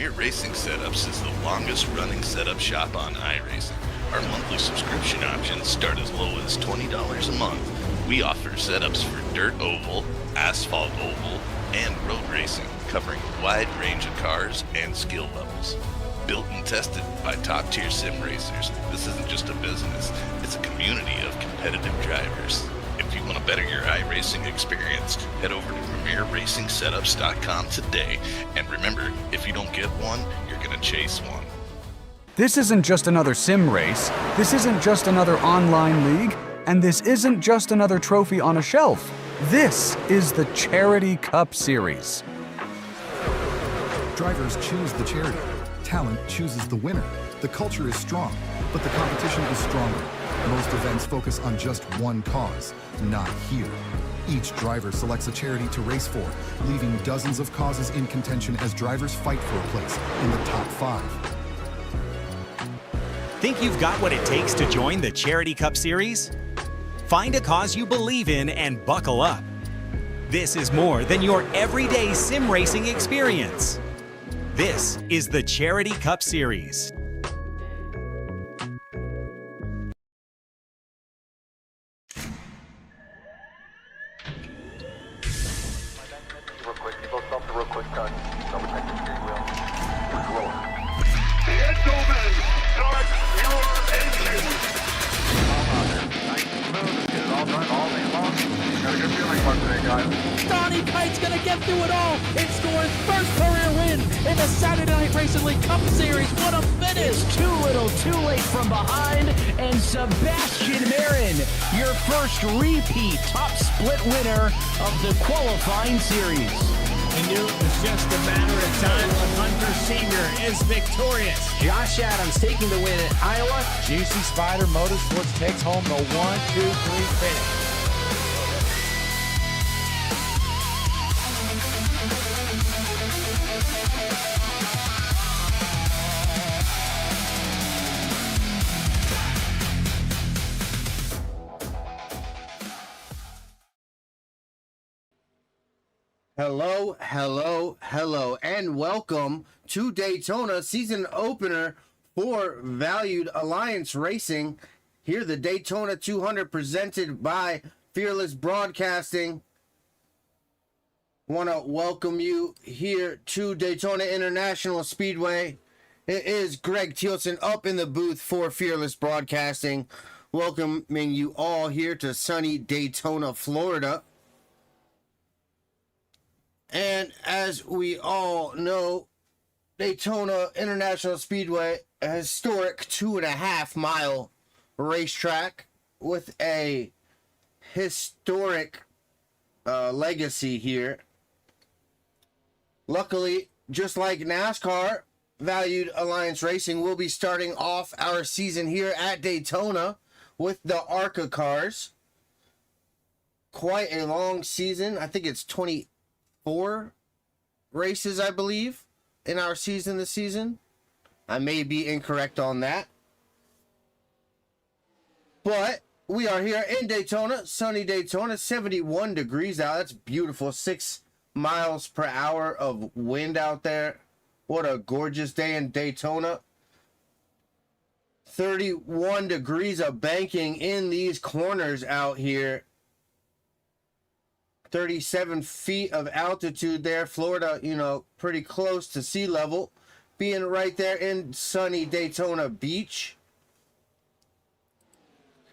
Premier Racing Setups is the longest running setup shop on iRacing. Our monthly subscription options start as low as $20 a month. We offer setups for dirt oval, asphalt oval, and road racing, covering a wide range of cars and skill levels. Built and tested by top-tier sim racers, this isn't just a business, it's a community of competitive drivers. If you want to better your iRacing experience, head over to PremierRacingSetups.com today. And remember, if you don't get one, you're going to chase one. This isn't just another sim race, this isn't just another online league, and this isn't just another trophy on a shelf. This is the Charity Cup Series. Drivers choose the charity. Talent chooses the winner. The culture is strong, but the competition is stronger. Most events focus on just one cause, not here. Each driver selects a charity to race for, leaving dozens of causes in contention as drivers fight for a place in the top 5. Think you've got what it takes to join the Charity Cup Series? Find a cause you believe in and buckle up. This is more than your everyday sim racing experience. This is the Charity Cup Series. Repeat top split winner of the qualifying series. We knew it was just a matter of time when Hunter Sr. is victorious. Josh Adams taking the win at Iowa. Juicy Spider Motorsports takes home the 1-2-3 finish. Hello, hello, hello, and welcome to Daytona season opener for Valued Alliance Racing. Here, the Daytona 200 presented by Fearless Broadcasting. Want to welcome you here to Daytona International Speedway. It is Greg Thielsen up in the booth for Fearless Broadcasting, welcoming you all here to sunny Daytona, Florida. And as we all know, Daytona International Speedway, a historic 2.5-mile racetrack with a historic legacy here. Luckily, just like NASCAR, Valued Alliance Racing will be starting off our season here at Daytona with the ARCA cars. Quite a long season. I think it's 24 races, I believe, in our season this season. I may be incorrect on that. But we are here in Daytona, sunny Daytona, 71 degrees out. That's beautiful. 6 miles per hour of wind out there. What a gorgeous day in Daytona. 31 degrees of banking in these corners out here. 37 feet of altitude there. Florida, you know, pretty close to sea level. Being right there in sunny Daytona Beach.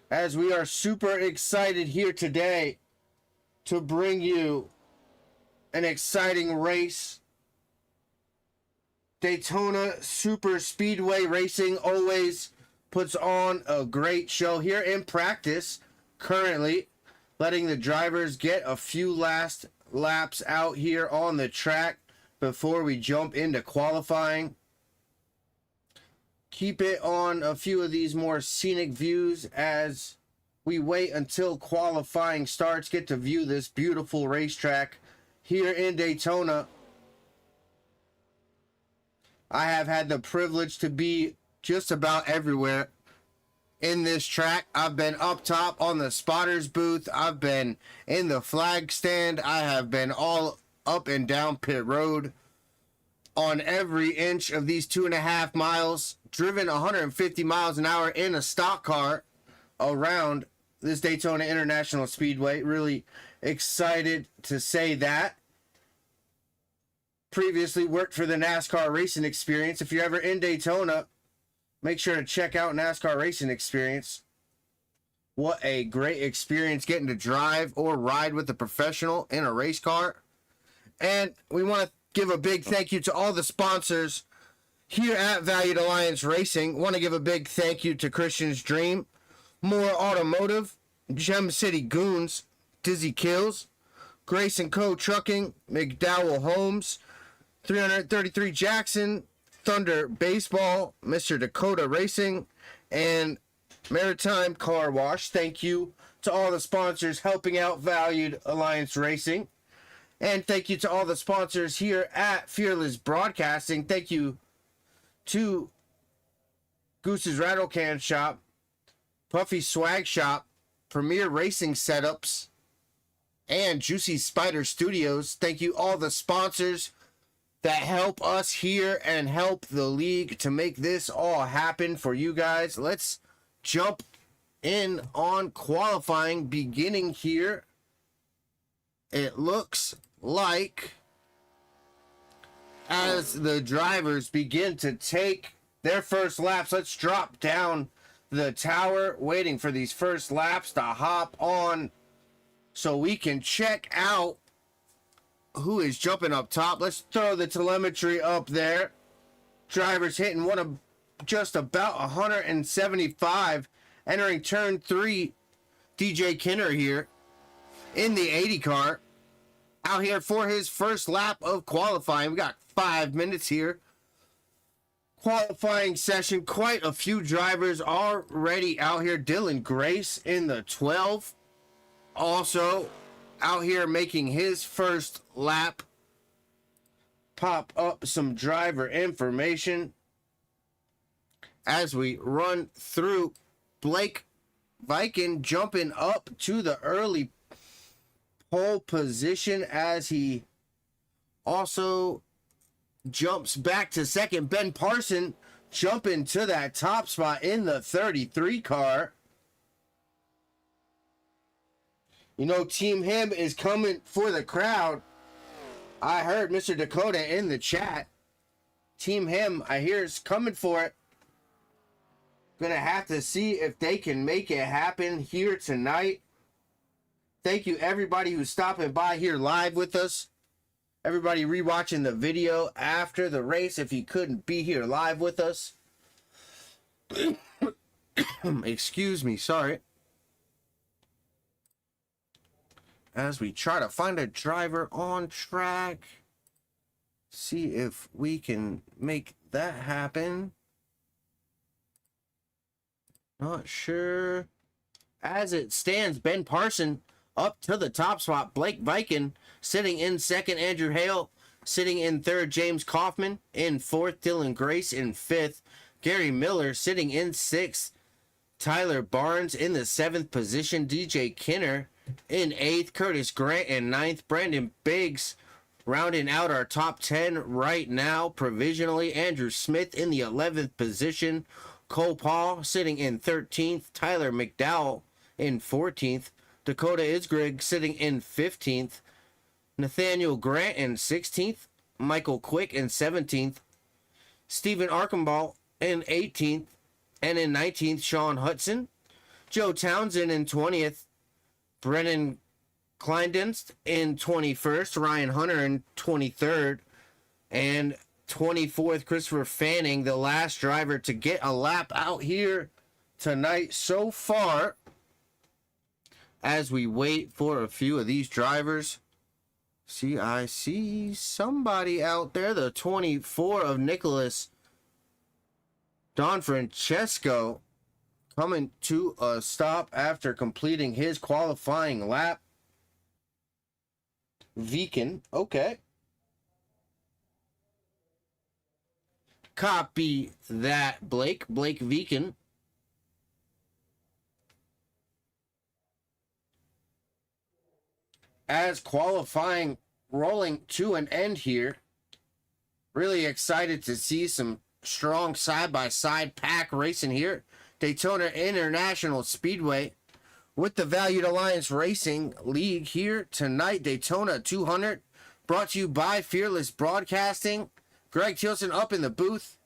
As we are super excited here today to bring you an exciting race. Daytona Super Speedway Racing always puts on a great show here in practice currently, letting the drivers get a few last laps out here on the track before we jump into qualifying. Keep it on a few of these more scenic views as we wait until qualifying starts, get to view this beautiful racetrack here in Daytona. I have had the privilege to be just about everywhere in this track. I've been up top on the spotters booth. I've been in the flag stand. I have been all up and down pit road, on every inch of these 2.5 miles, driven 150 miles an hour in a stock car around this Daytona International Speedway. Really excited to say that. Previously worked for the NASCAR Racing Experience. If you're ever in Daytona, make sure to check out NASCAR Racing Experience. What a great experience getting to drive or ride with a professional in a race car. And we want to give a big thank you to all the sponsors here at Valued Alliance Racing. Want to give a big thank you to Christian's Dream, Moore Automotive, Gem City Goons, Dizzy Kills, Grace & Co. Trucking, McDowell Homes, 333 Jackson, Thunder Baseball, Mr. Dakota Racing, and Maritime Car Wash. Thank you to all the sponsors helping out Valued Alliance Racing. And thank you to all the sponsors here at Fearless Broadcasting. Thank you to Goose's Rattlecan Shop, Puffy Swag Shop, Premier Racing Setups, and Juicy Spider Studios. Thank you all the sponsors that help us here and help the league to make this all happen for you guys. Let's jump in on qualifying beginning here. It looks like as the drivers begin to take their first laps, let's drop down the tower, waiting for these first laps to hop on so we can check out who is jumping up top. Let's throw the telemetry up there. Drivers hitting one of just about 175, entering turn 3. DJ Kinner here in the 80 car, out here for his first lap of qualifying. We got 5 minutes here. Qualifying session, quite a few drivers already out here. Dylan Grace in the 12, also out here making his first lap. Pop up some driver information as we run through. Blake Viken jumping up to the early pole position as he also jumps back to second. Ben Parson jumping to that top spot in the 33 car. You know, Team Him is coming for the crowd. I heard Mr. Dakota in the chat. Team Him, I hear, is coming for it. Gonna have to see if they can make it happen here tonight. Thank you everybody who's stopping by here live with us. Everybody rewatching the video after the race if you couldn't be here live with us. Excuse me, sorry. As we try to find a driver on track. See if we can make that happen. Not sure. As it stands, Ben Parson up to the top spot. Blake Viken sitting in second. Andrew Hale sitting in third. James Kaufman in fourth. Dylan Grace in fifth. Gary Miller sitting in sixth. Tyler Barnes in the seventh position. DJ Kinner in eighth. Curtis Grant in ninth. Brandon Biggs rounding out our top 10 right now provisionally. Andrew Smith in the 11th position. Cole Paul sitting in 13th. Tyler McDowell in 14th. Dakota Isgrig sitting in 15th. Nathaniel Grant in 16th. Michael Quick in 17th. Stephen Archambault in 18th. And in 19th, Sean Hudson. Joe Townsend in 20th. Brennan Kleindienst in 21st. Ryan Hunter in 23rd. And 24th, Christopher Fanning, the last driver to get a lap out here tonight so far. As we wait for a few of these drivers. See, I see somebody out there, the 24 of Nicholas Don Francesco, coming to a stop after completing his qualifying lap. Viken, okay. Copy that, Blake Viken. As qualifying rolling to an end here. Really excited to see some strong side-by-side pack racing here. Daytona International Speedway with the Valued Alliance Racing League here tonight. Daytona 200 brought to you by Fearless Broadcasting. Greg Tilson up in the booth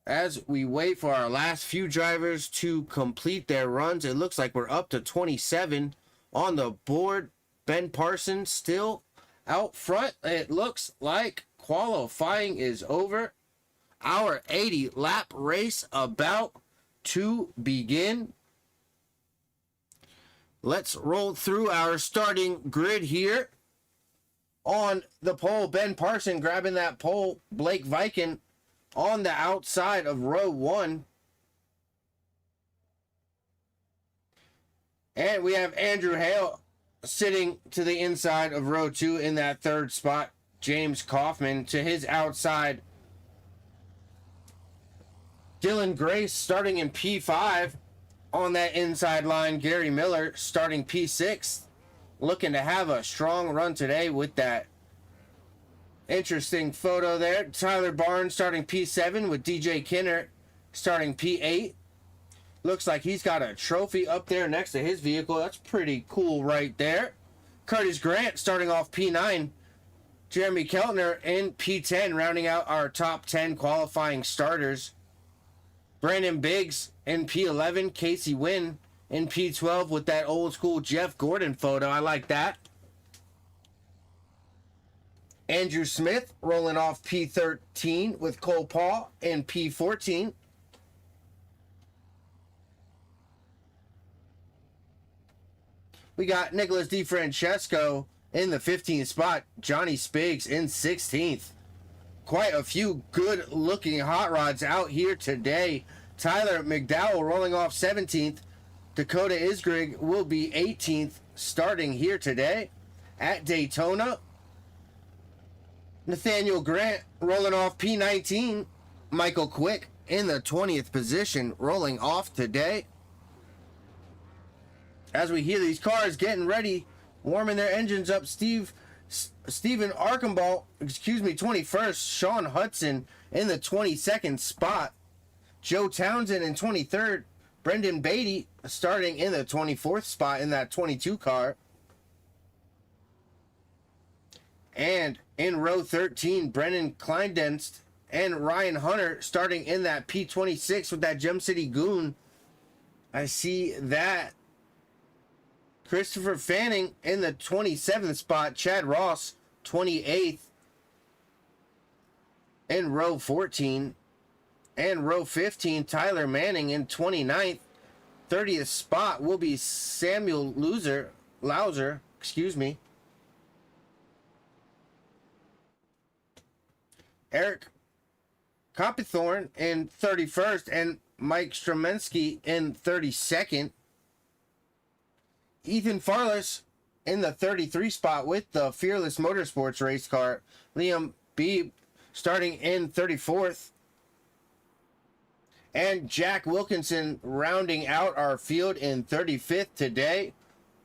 as we wait for our last few drivers to complete their runs. It looks like we're up to 27 on the board. Ben Parsons still out front. It looks like qualifying is over. Our 80 lap race about to begin. Let's roll through our starting grid here. On the pole, Ben Parson grabbing that pole. Blake Viken on the outside of row 1. And we have Andrew Hale sitting to the inside of row 2 in that third spot. James Kaufman to his outside. Dylan Grace starting in P5 on that inside line. Gary Miller starting P6. Looking to have a strong run today with that interesting photo there. Tyler Barnes starting P7 with DJ Kinner starting P8. Looks like he's got a trophy up there next to his vehicle. That's pretty cool right there. Curtis Grant starting off P9. Jeremy Keltner in P10, rounding out our top 10 qualifying starters. Brandon Biggs in P11. Casey Wynn in P12 with that old school Jeff Gordon photo. I like that. Andrew Smith rolling off P13 with Cole Paul in P14. We got Nicholas DiFrancesco in the 15th spot. Johnny Spiggs in 16th. Quite a few good looking hot rods out here today. Tyler McDowell rolling off 17th. Dakota Isgrig will be 18th starting here today at Daytona. Nathaniel Grant rolling off P19. Michael Quick in the 20th position rolling off today. As we hear these cars getting ready, warming their engines up, Stephen Archambault, 21st. Sean Hudson in the 22nd spot. Joe Townsend in 23rd. Brendan Beatty starting in the 24th spot in that 22 car. And in row 13, Brennan Kleindenst and Ryan Hunter starting in that P26 with that Gem City Goon. I see that. Christopher Fanning in the 27th spot. Chad Ross, 28th. In row 14. And row 15, Tyler Manning in 29th. 30th spot will be Samuel Lauser. Eric Copithorn in 31st. And Mike Stromensky in 32nd. Ethan Farless in the 33 spot with the Fearless Motorsports race car. Liam Beebe starting in 34th. And Jack Wilkinson rounding out our field in 35th today.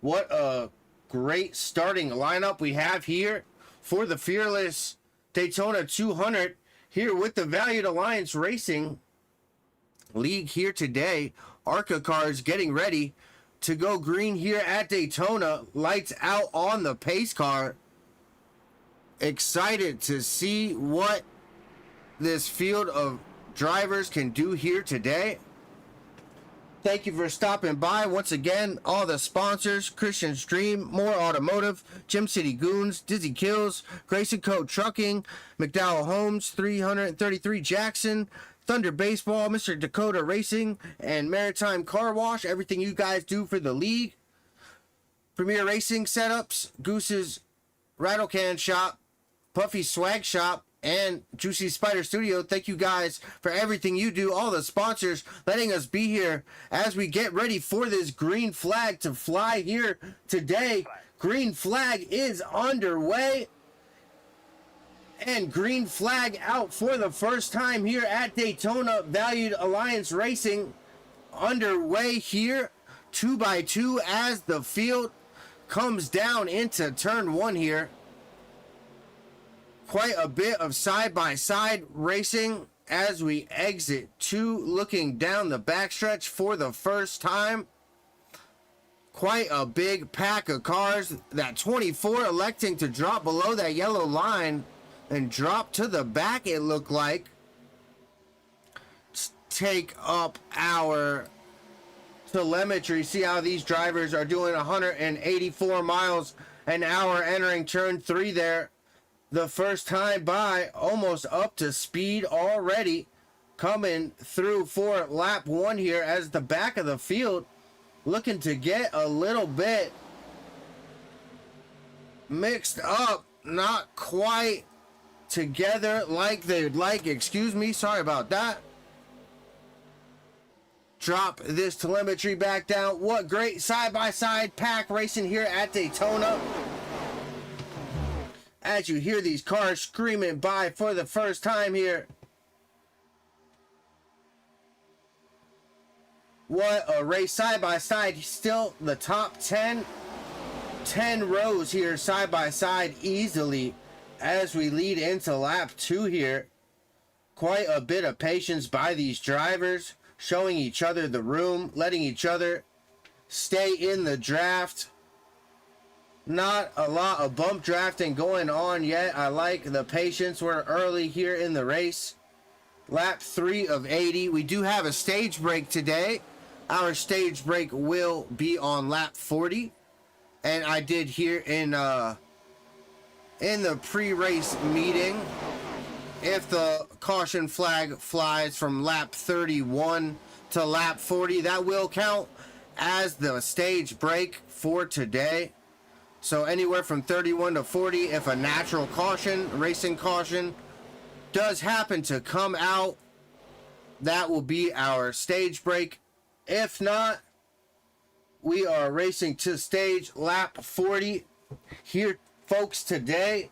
What a great starting lineup we have here for the Fearless Daytona 200 here with the Valued Alliance Racing League here today. ARCA cars getting ready to go green here at Daytona. Lights out on the pace car. Excited to see what this field of drivers can do here today. Thank you for stopping by. Once again, all the sponsors: Christian Stream, More Automotive, Gem City Goons, Dizzy Kills, Grayson Co. Trucking, McDowell Homes, 333 Jackson, Thunder Baseball, Mr. Dakota Racing, and Maritime Car Wash. Everything you guys do for the league. Premier Racing Setups, Goose's Rattlecan Shop, Puffy Swag Shop, and Juicy Spider Studio. Thank you guys for everything you do. All the sponsors letting us be here as we get ready for this green flag to fly here today. Green flag is underway. And green flag out for the first time here at Daytona. Valued Alliance Racing underway here. 2x2 as the field comes down into turn 1 here. Quite a bit of side-by-side racing as we exit 2, looking down the backstretch for the first time. Quite a big pack of cars. That 24 electing to drop below that yellow line and drop to the back, it looked like. Take up our telemetry. See how these drivers are doing 184 miles an hour entering turn 3 there. The first time by, almost up to speed already. Coming through for lap 1 here as the back of the field looking to get a little bit mixed up. Not quite together like they'd like. Excuse me. Sorry about that. Drop this telemetry back down. What great side-by-side pack racing here at Daytona. As you hear these cars screaming by for the first time here. What a race, side-by-side. Still the top 10 rows here side-by-side easily as we lead into lap 2 here. Quite a bit of patience by these drivers, showing each other the room, letting each other stay in the draft. Not a lot of bump drafting going on yet. I like the patience. We're early here in the race. Lap 3 of 80. We do have a stage break today. Our stage break will be on lap 40. And I did hear in the pre-race meeting, if the caution flag flies from lap 31 to lap 40, that will count as the stage break for today. So anywhere from 31 to 40, if a natural caution, racing caution, does happen to come out, that will be our stage break. If not, we are racing to stage lap 40 here, folks, today.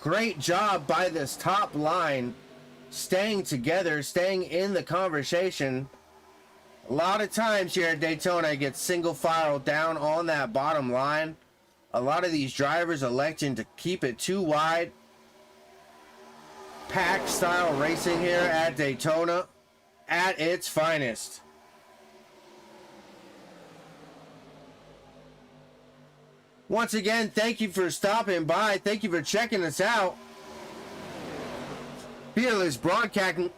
Great job by this top line, staying together, staying in the conversation. A lot of times here at Daytona, it gets single file down on that bottom line. A lot of these drivers electing to keep it too wide. Pack style racing here at Daytona at its finest. Once again, thank you for stopping by. Thank you for checking us out. Fearless Broadcasting,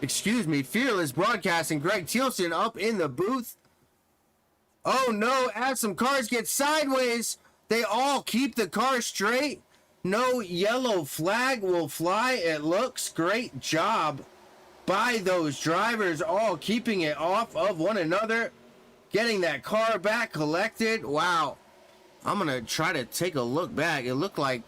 Fearless Broadcasting, Greg Thielsen up in the booth. Oh no, as some cars get sideways, they all keep the car straight. No yellow flag will fly, it looks. Great job by those drivers, all keeping it off of one another. Getting that car back collected. Wow. I'm going to try to take a look back. It looked like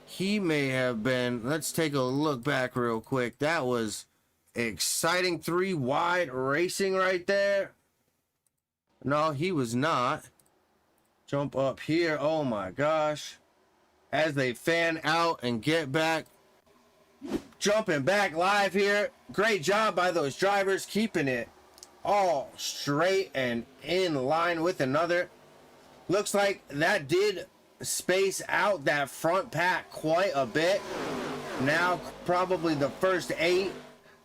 he may have been. Let's take a look back real quick. That was exciting. 3 wide racing right there. No, he was not. Jump up here. Oh my gosh. As they fan out and get back. Jumping back live here. Great job by those drivers, keeping it all straight and in line with another. Looks like that did space out that front pack quite a bit. Now probably the first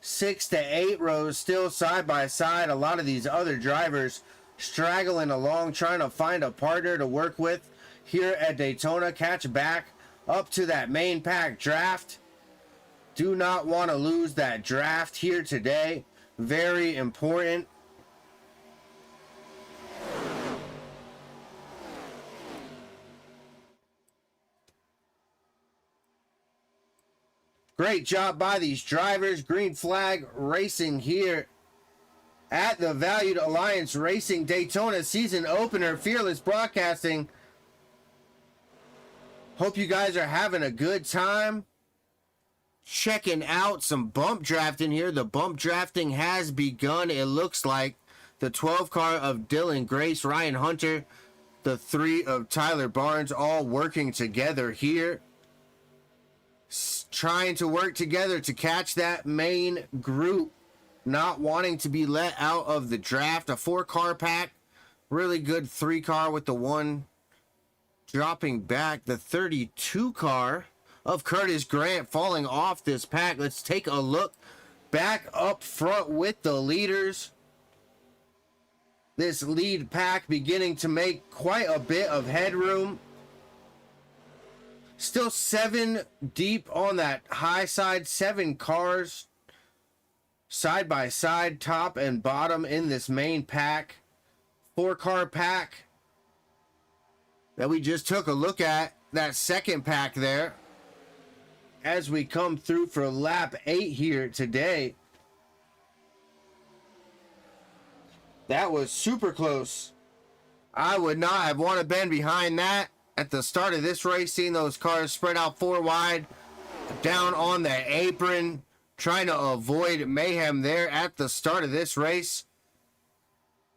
6 to 8 rows still side by side. A lot of these other drivers straggling along, trying to find a partner to work with here at Daytona. Catch back up to that main pack draft. Do not want to lose that draft here today. Very important. Great job by these drivers. Green flag racing here at the Valued Alliance Racing Daytona season opener. Fearless Broadcasting. Hope you guys are having a good time. Checking out some bump drafting here. The bump drafting has begun. It looks like the 12 car of Dylan Grace, Ryan Hunter, the 3 of Tyler Barnes, all working together here. Trying to work together to catch that main group, not wanting to be let out of the draft. A 4 car pack, really good 3 car with the 1 dropping back. The 32 car of Curtis Grant falling off this pack. Let's take a look back up front with the leaders. This lead pack beginning to make quite a bit of headroom. Still 7 deep on that high side. 7 cars side by side, top and bottom in this main pack. 4-car pack that we just took a look at. That second pack there. As we come through for lap 8 here today. That was super close. I would not have wanted to been behind that at the start of this race, seeing those cars spread out 4 wide, down on the apron, trying to avoid mayhem there at the start of this race.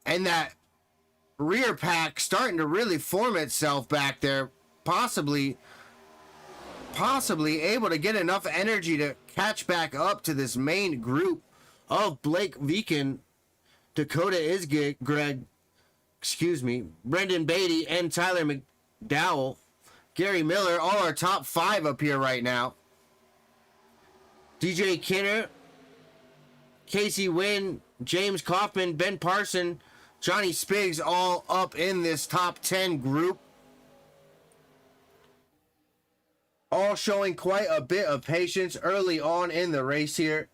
And that rear pack starting to really form itself back there, possibly able to get enough energy to catch back up to this main group of Blake Viken, Dakota Isgig, Brendan Beatty, and Tyler McDowell. Gary Miller, all our top 5 up here right now. DJ Kinner, Casey Wynn, James Kaufman, Ben Parson, Johnny Spiggs, all up in this top 10 group. All showing quite a bit of patience early on in the race here.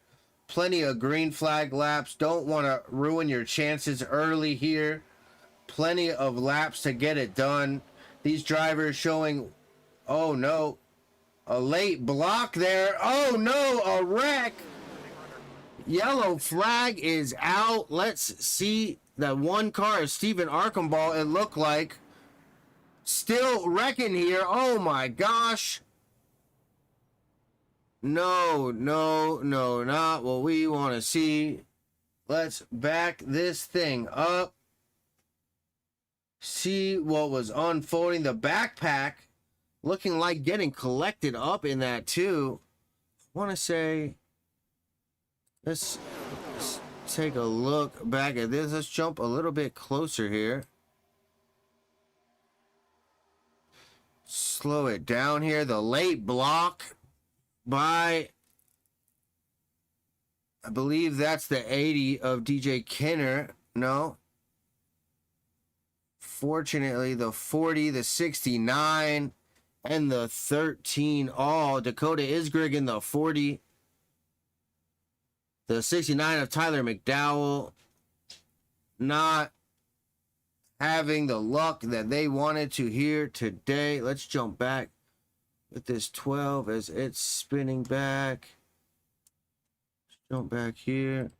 Plenty of green flag laps. Don't want to ruin your chances early here. Plenty of laps to get it done. These drivers showing, oh no, a late block there. Oh no, a wreck. Yellow flag is out. Let's see that one car is Stephen Archambault, it looked like. Still wrecking here. Oh my gosh. No, not what we want to see. Let's back this thing up. See what was unfolding. The backpack looking like getting collected up in that too. I want to say, let's take a look back at this. Let's jump a little bit closer here. Slow it down here. The late block by, I believe that's the 80 of DJ Kinner. No. Fortunately, the 40, the 69, and the 13 all. Dakota Isgrig in the 40. The 69 of Tyler McDowell. Not having the luck that they wanted to here today. Let's jump back with this 12 as it's spinning back. Let's jump back here.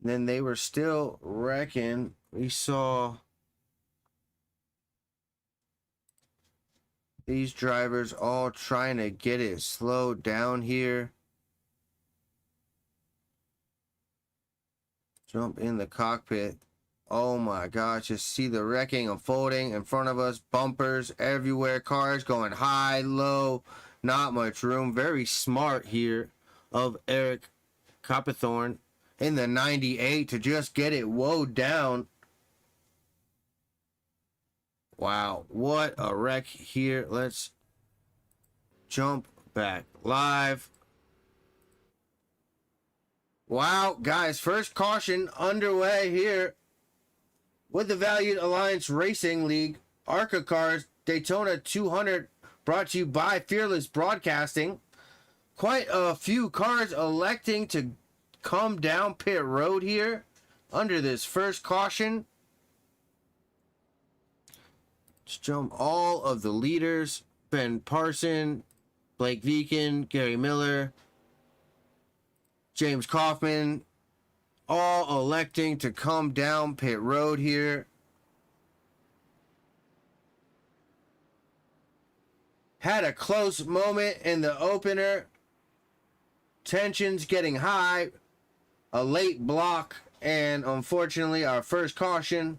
Then they were still wrecking. We saw these drivers all trying to get it slowed down here. Jump in the cockpit. Oh my gosh, just see the wrecking unfolding in front of us. Bumpers everywhere, cars going high, low, not much room. Very smart here of Eric Copperthorne in the 98 to just get it woed down. Wow, what a wreck here. Let's jump back live. Wow, guys, first caution underway here with the Valued Alliance Racing League. ARCA Cars Daytona 200 brought to you by Fearless Broadcasting. Quite a few cars electing to come down pit road here under this first caution. Let's jump all of the leaders. Ben Parson, Blake Viken, Gary Miller, James Kaufman, all electing to come down pit road here. Had a close moment in the opener. Tensions getting high. A late block, and unfortunately our first caution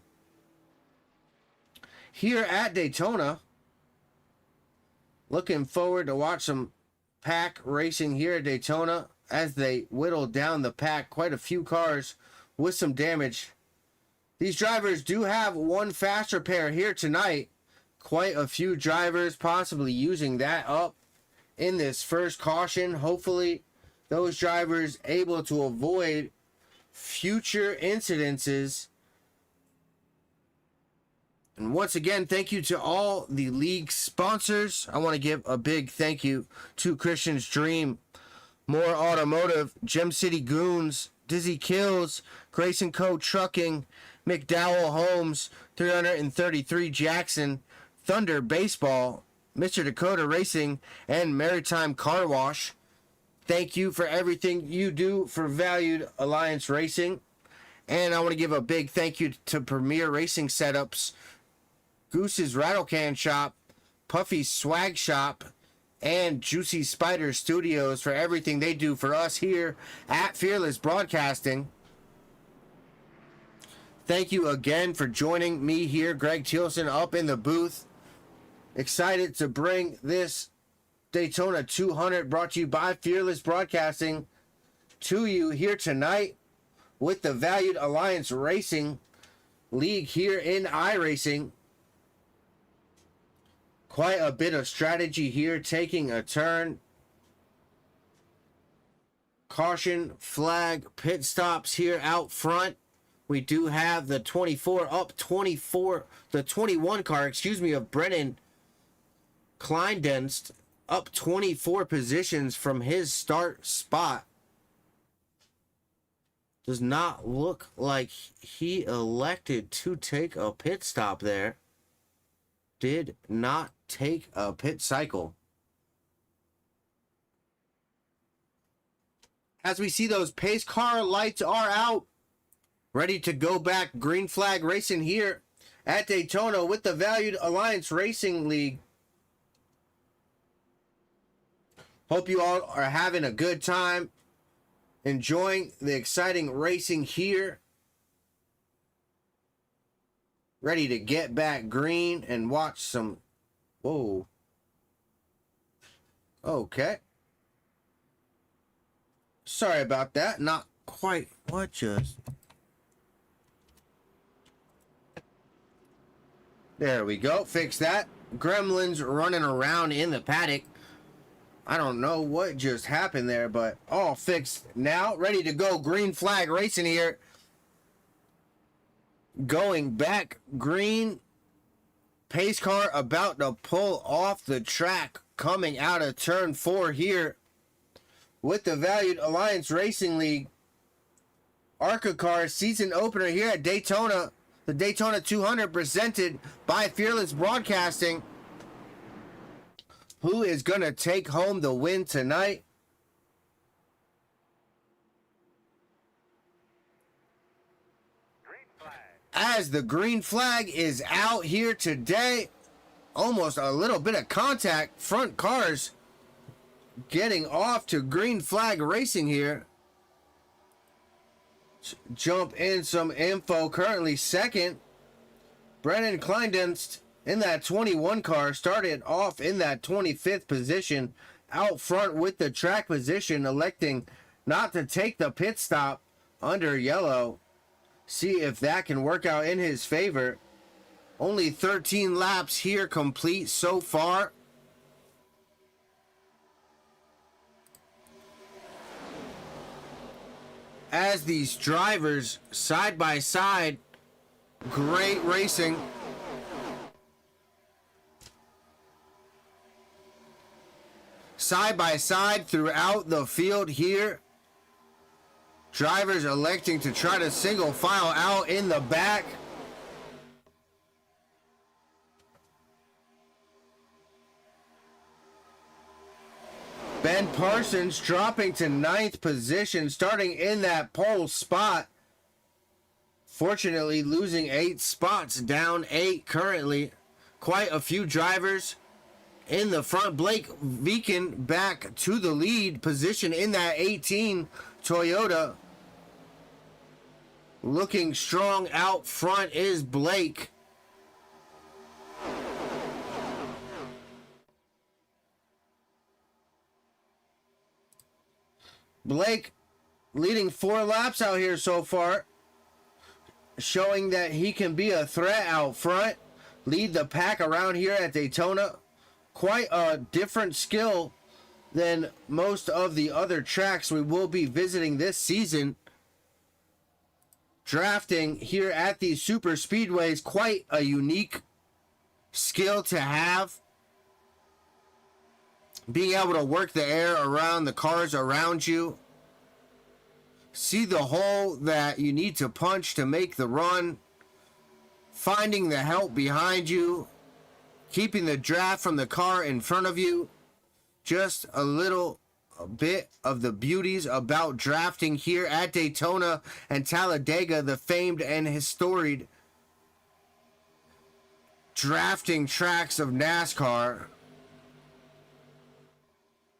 here at Daytona. Looking forward to watch some pack racing here at Daytona as they whittle down the pack. Quite a few cars with some damage. These drivers do have one faster pair here tonight. Quite a few drivers possibly using that up in this first caution. Hopefully those drivers able to avoid future incidences. And once again, thank you to all the league sponsors. I want to give a big thank you to Christian's Dream, More Automotive, Gem City Goons, Dizzy Kills, Grayson Co. Trucking, McDowell Homes, 333 Jackson, Thunder Baseball, Mr. Dakota Racing, and Maritime Car Wash. Thank you for everything you do for Valued Alliance Racing. And I want to give a big thank you to Premier Racing Setups, Goose's Rattlecan Shop, Puffy's Swag Shop, and Juicy Spider Studios for everything they do for us here at Fearless Broadcasting. Thank you again for joining me here, Greg Thielsen, up in the booth. Excited to bring this Daytona 200 brought to you by Fearless Broadcasting to you here tonight with the Valued Alliance Racing League here in iRacing. Quite a bit of strategy here taking a turn. Caution, flag, pit stops here out front. We do have the 21 car, of Brennan Kleindenst up 24 positions from his start spot. Does not look like he elected to take a pit stop there. Did not take a pit cycle. As we see, those pace car lights are out. Ready to go back. Green flag racing here at Daytona with the Valued Alliance Racing League. Hope you all are having a good time, enjoying the exciting racing here. Ready to get back green and watch some... Whoa. Okay. Sorry about that. Not quite what just... There we go. Fix that. Gremlins running around in the paddock. I don't know what just happened there, but all fixed now. Ready to go. Green flag racing here. Going back green. Pace car about to pull off the track. Coming out of turn 4 here with the Valued Alliance Racing League ARCA car season opener here at Daytona. The Daytona 200 presented by Fearless Broadcasting. Who is going to take home the win tonight? As the green flag is out here today. Almost a little bit of contact. Front cars getting off to green flag racing here. Jump in some info. Currently second, Brennan Kleindenst in that 21 car started off in that 25th position out front with the track position, electing not to take the pit stop under yellow. See if that can work out in his favor. Only 13 laps here complete so far. As these drivers side by side, great racing. Side by side throughout the field here. Drivers electing to try to single file out in the back. Ben Parsons dropping to 9th position, starting in that pole spot. Fortunately, losing 8 spots, down 8 currently. Quite a few drivers in the front. Blake Beacon back to the lead position in that 18 Toyota. Looking strong out front is Blake. Blake leading 4 laps out here so far, showing that he can be a threat out front. lead the pack around here at Daytona. Quite a different skill than most of the other tracks we will be visiting this season. Drafting here at these super speedways, quite a unique skill to have. Being able to work the air around the cars around you. See the hole that you need to punch to make the run. Finding the help behind you. Keeping the draft from the car in front of you. Just a bit of the beauties about drafting here at Daytona and Talladega, the famed and historied drafting tracks of NASCAR.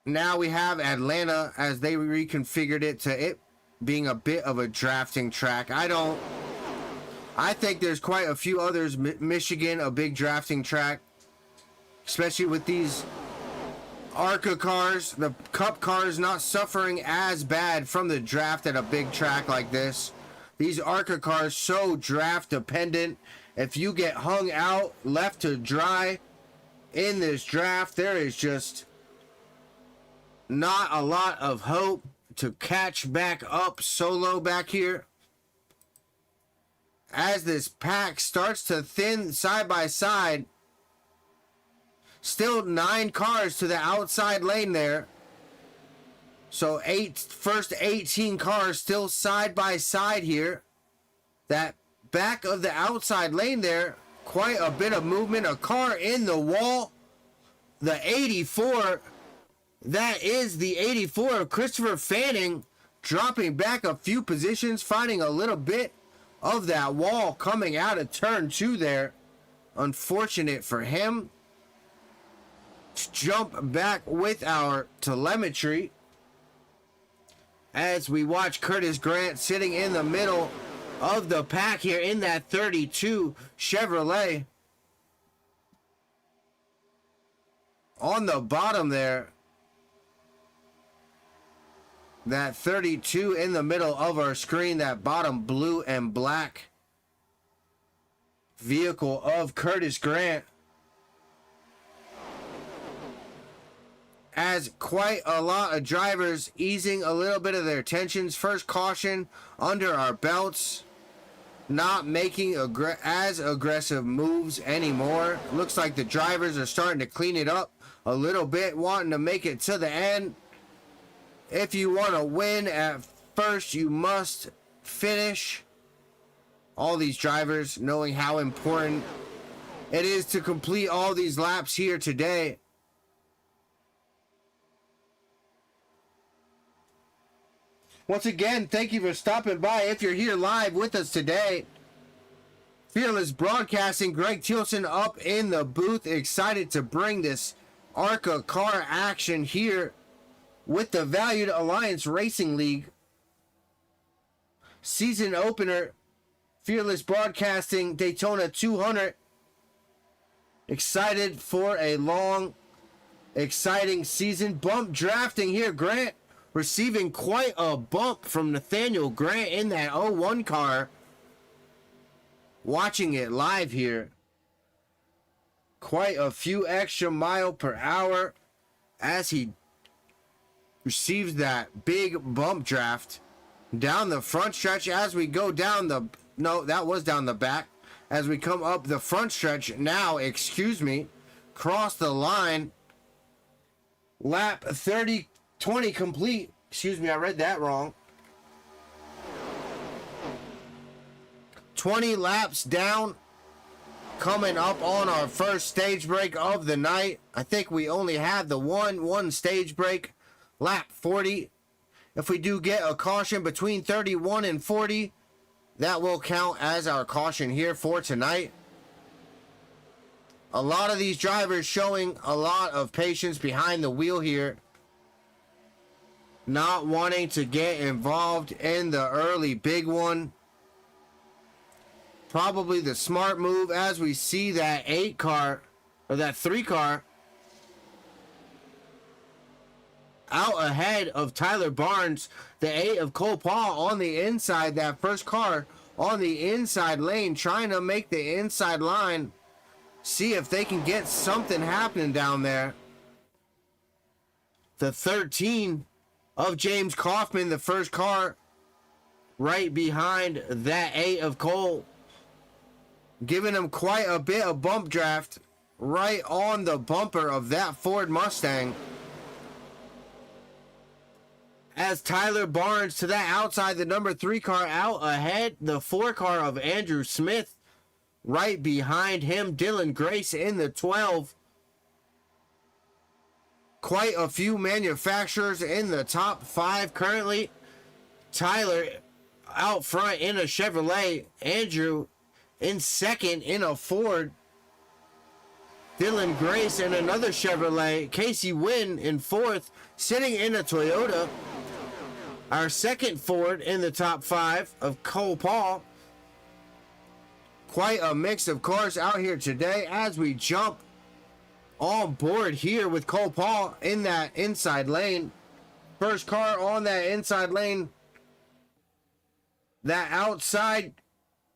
Now we have Atlanta as they reconfigured it to it being a bit of a drafting track. I think there's quite a few others. Michigan, a big drafting track, especially with these ARCA cars. The Cup cars not suffering as bad from the draft at a big track like this. These ARCA cars so draft dependent. If you get hung out, left to dry in this draft, there is just not a lot of hope to catch back up solo back here. As this pack starts to thin side by side, still 9 cars to the outside lane there. So first 18 cars still side by side here. That back of the outside lane there, quite a bit of movement. A car in the wall. The 84, that is the 84 of Christopher Fanning, dropping back a few positions, finding a little bit of that wall coming out of turn 2 there. Unfortunate for him. Jump back with our telemetry as we watch Curtis Grant sitting in the middle of the pack here in that 32 Chevrolet. On the bottom there, that 32 in the middle of our screen, that bottom blue and black vehicle of Curtis Grant. As quite a lot of drivers easing a little bit of their tensions. First caution under our belts. Not making as aggressive moves anymore. Looks like the drivers are starting to clean it up a little bit, wanting to make it to the end. If you want to win at first, you must finish. All these drivers knowing how important it is to complete all these laps here today. Once again, thank you for stopping by. If you're here live with us today, Fearless Broadcasting, Greg Thielsen up in the booth, excited to bring this ARCA car action here with the Valued Alliance Racing League season opener. Fearless Broadcasting, Daytona 200. Excited for a long, exciting season. Bump drafting here, Grant. Receiving quite a bump from Nathaniel Grant in that 01 car. Watching it live here. Quite a few extra mile per hour as he receives that big bump draft down the front stretch as we go down the... No, that was down the back. As we come up the front stretch now, cross the line. Lap 20 complete. Excuse me, I read that wrong. 20 laps down. Coming up on our first stage break of the night. I think we only have the one stage break. Lap 40. If we do get a caution between 31 and 40, that will count as our caution here for tonight. A lot of these drivers showing a lot of patience behind the wheel here. Not wanting to get involved in the early big one. Probably the smart move as we see that 8 car, or that 3 car, out ahead of Tyler Barnes. The 8 of Cole Paul on the inside, that first car on the inside lane, trying to make the inside line see if they can get something happening down there. The 13 of James Kaufman, the first car right behind that 8 of Cole, giving him quite a bit of bump draft right on the bumper of that Ford Mustang. As Tyler Barnes to that outside, the number 3 car out ahead, the 4 car of Andrew Smith right behind him, Dylan Grace in the 12. Quite a few manufacturers in the top 5 currently. Tyler out front in a Chevrolet, Andrew in second in a Ford, Dylan Grace in another Chevrolet, Casey Wynn in 4th, sitting in a Toyota. Our second Ford in the top 5 of Cole Paul. Quite a mix of cars out here today as we jump on board here with Cole Paul in that inside lane. First car on that inside lane. That outside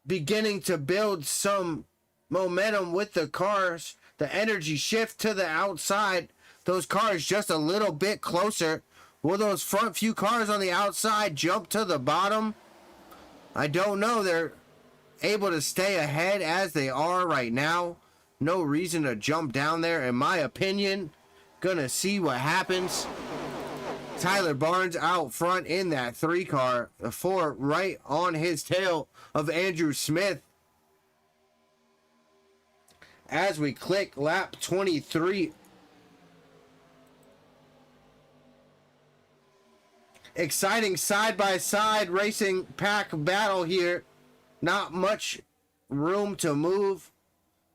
beginning to build some momentum with the cars. The energy shift to the outside. Those cars just a little bit closer. Will those front few cars on the outside jump to the bottom? I don't know. They're able to stay ahead as they are right now. No reason to jump down there, in my opinion. Gonna see what happens. Tyler Barnes out front in that 3 car. The 4 right on his tail of Andrew Smith. As we click lap 23. Exciting side-by-side racing pack battle here. Not much room to move.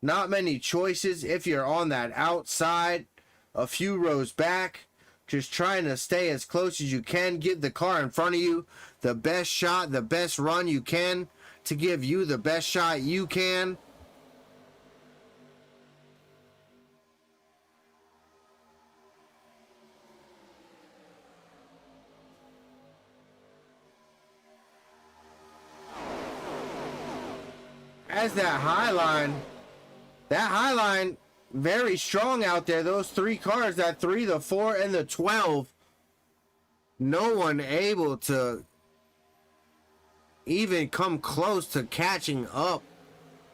Not many choices if you're on that outside. A few rows back. Just trying to stay as close as you can. Give the car in front of you the best shot, the best run you can to give you the best shot you can. As that high line, very strong out there. Those 3 cars, that 3, the 4, and the 12. No one able to even come close to catching up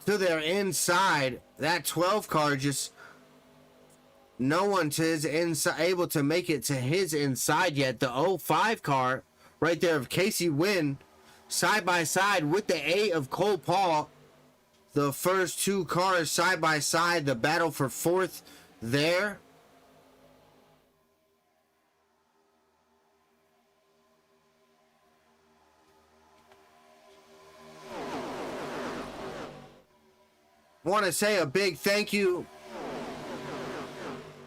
to their inside. That 12 car just, no one to his inside, able to make it to his inside yet. The 05 car right there of Casey Wynn, side by side with the 8 of Cole Paul. The first 2 cars side by side, the battle for 4th there. Want to say a big thank you.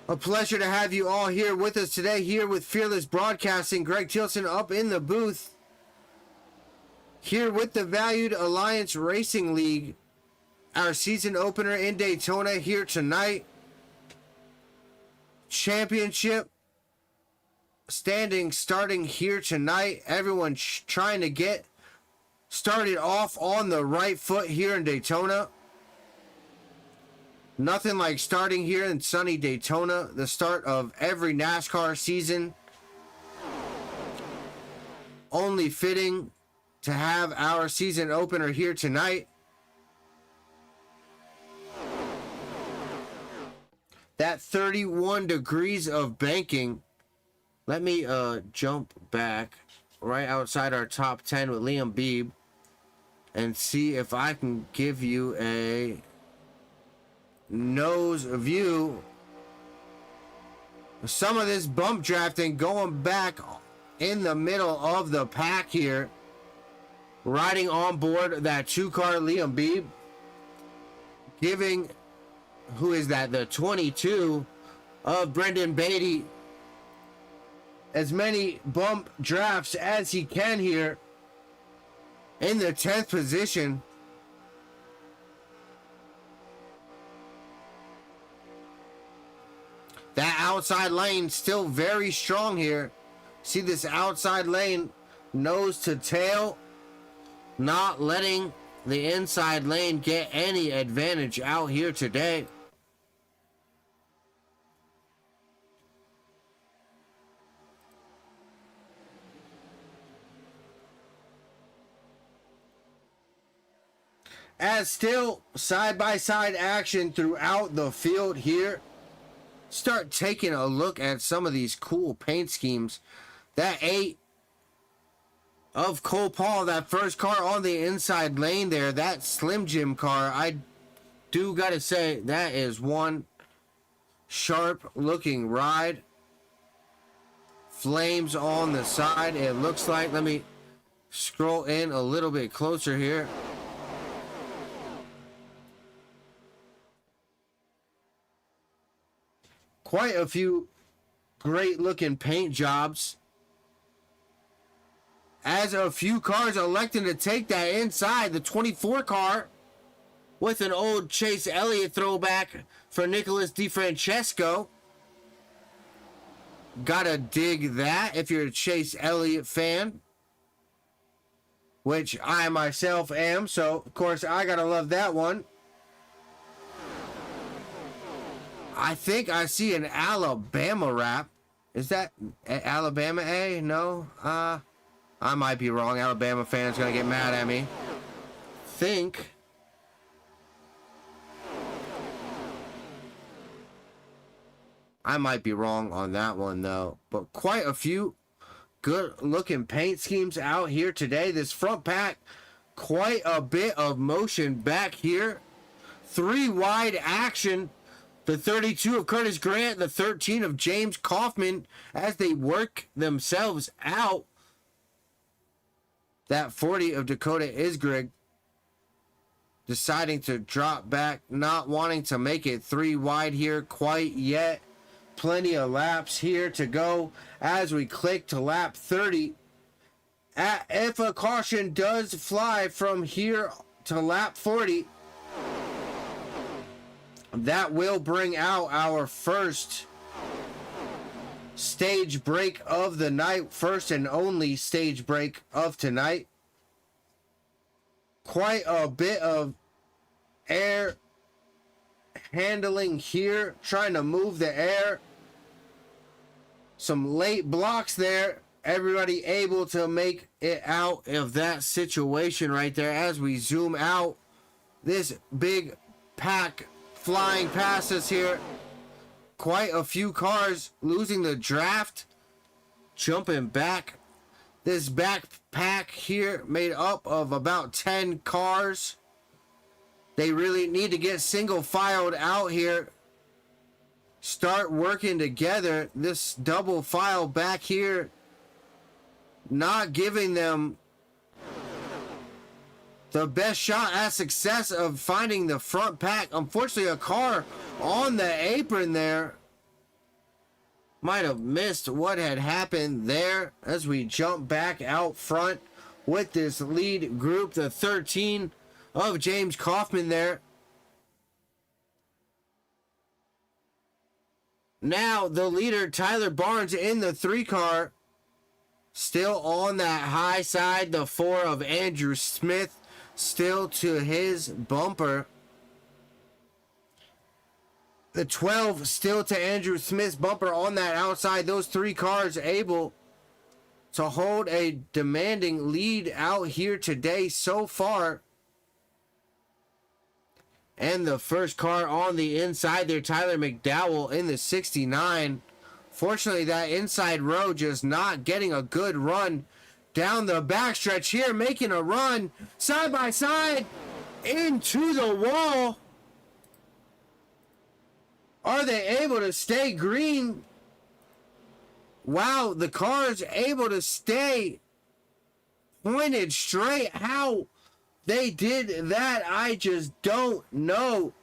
A pleasure to have you all here with us today, here with Fearless Broadcasting. Greg Tilson up in the booth. Here with the Valued Alliance Racing League. Our season opener in Daytona here tonight. Championship standing starting here tonight. Everyone trying to get started off on the right foot here in Daytona. Nothing like starting here in sunny Daytona, the start of every NASCAR season. Only fitting to have our season opener here tonight. That 31 degrees of banking. Let me jump back right outside our top 10 with Liam Beebe and see if I can give you a nose view. Some of this bump drafting going back in the middle of the pack here. Riding on board that 2-car Liam Beebe. Giving... who is that? The 22 of Brendan Beatty. As many bump drafts as he can here. In the 10th position. That outside lane still very strong here. See this outside lane, nose to tail. Not letting the inside lane get any advantage out here today. As still side-by-side action throughout the field here. Start taking a look at some of these cool paint schemes. That 8 of Cole Paul, that first car on the inside lane there, that Slim Jim car, I do gotta say, that is one sharp looking ride. Flames on the side, it looks like. Let me scroll in a little bit closer here. Quite a few great looking paint jobs. As a few cars electing to take that inside, the 24 car with an old Chase Elliott throwback for Nicholas DeFrancesco. Gotta dig that if you're a Chase Elliott fan, which I myself am, so of course I gotta love that one. I think I see an Alabama wrap. Is that Alabama A? No? I might be wrong. Alabama fans gonna get mad at me. Think. I might be wrong on that one though. But quite a few good looking paint schemes out here today. This front pack, quite a bit of motion back here. 3 wide action. The 32 of Curtis Grant, the 13 of James Kaufman as they work themselves out. That 40 of Dakota Isgrig deciding to drop back, not wanting to make it 3 wide here quite yet. Plenty of laps here to go as we click to lap 30. If a caution does fly from here to lap 40, that will bring out our first stage break of the night. First and only stage break of tonight. Quite a bit of air handling here. Trying to move the air. Some late blocks there. Everybody able to make it out of that situation right there as we zoom out. This big pack flying past us here. Quite a few cars losing the draft. Jumping back. This backpack here made up of about 10 cars. They really need to get single filed out here. Start working together. This double file back here not giving them the best shot at success of finding the front pack. Unfortunately, a car on the apron there might have missed what had happened there as we jump back out front with this lead group, the 13 of James Kaufman there. Now the leader, Tyler Barnes, in the 3 car, still on that high side. The 4 of Andrew Smith still to his bumper. The 12 still to Andrew Smith's bumper on that outside. Those 3 cars able to hold a demanding lead out here today so far. And the first car on the inside there, Tyler McDowell in the 69. Fortunately, that inside row just not getting a good run down the backstretch here, making a run side by side into the wall. Are they able to stay green? Wow, the car's able to stay pointed straight. How they did that, I just don't know.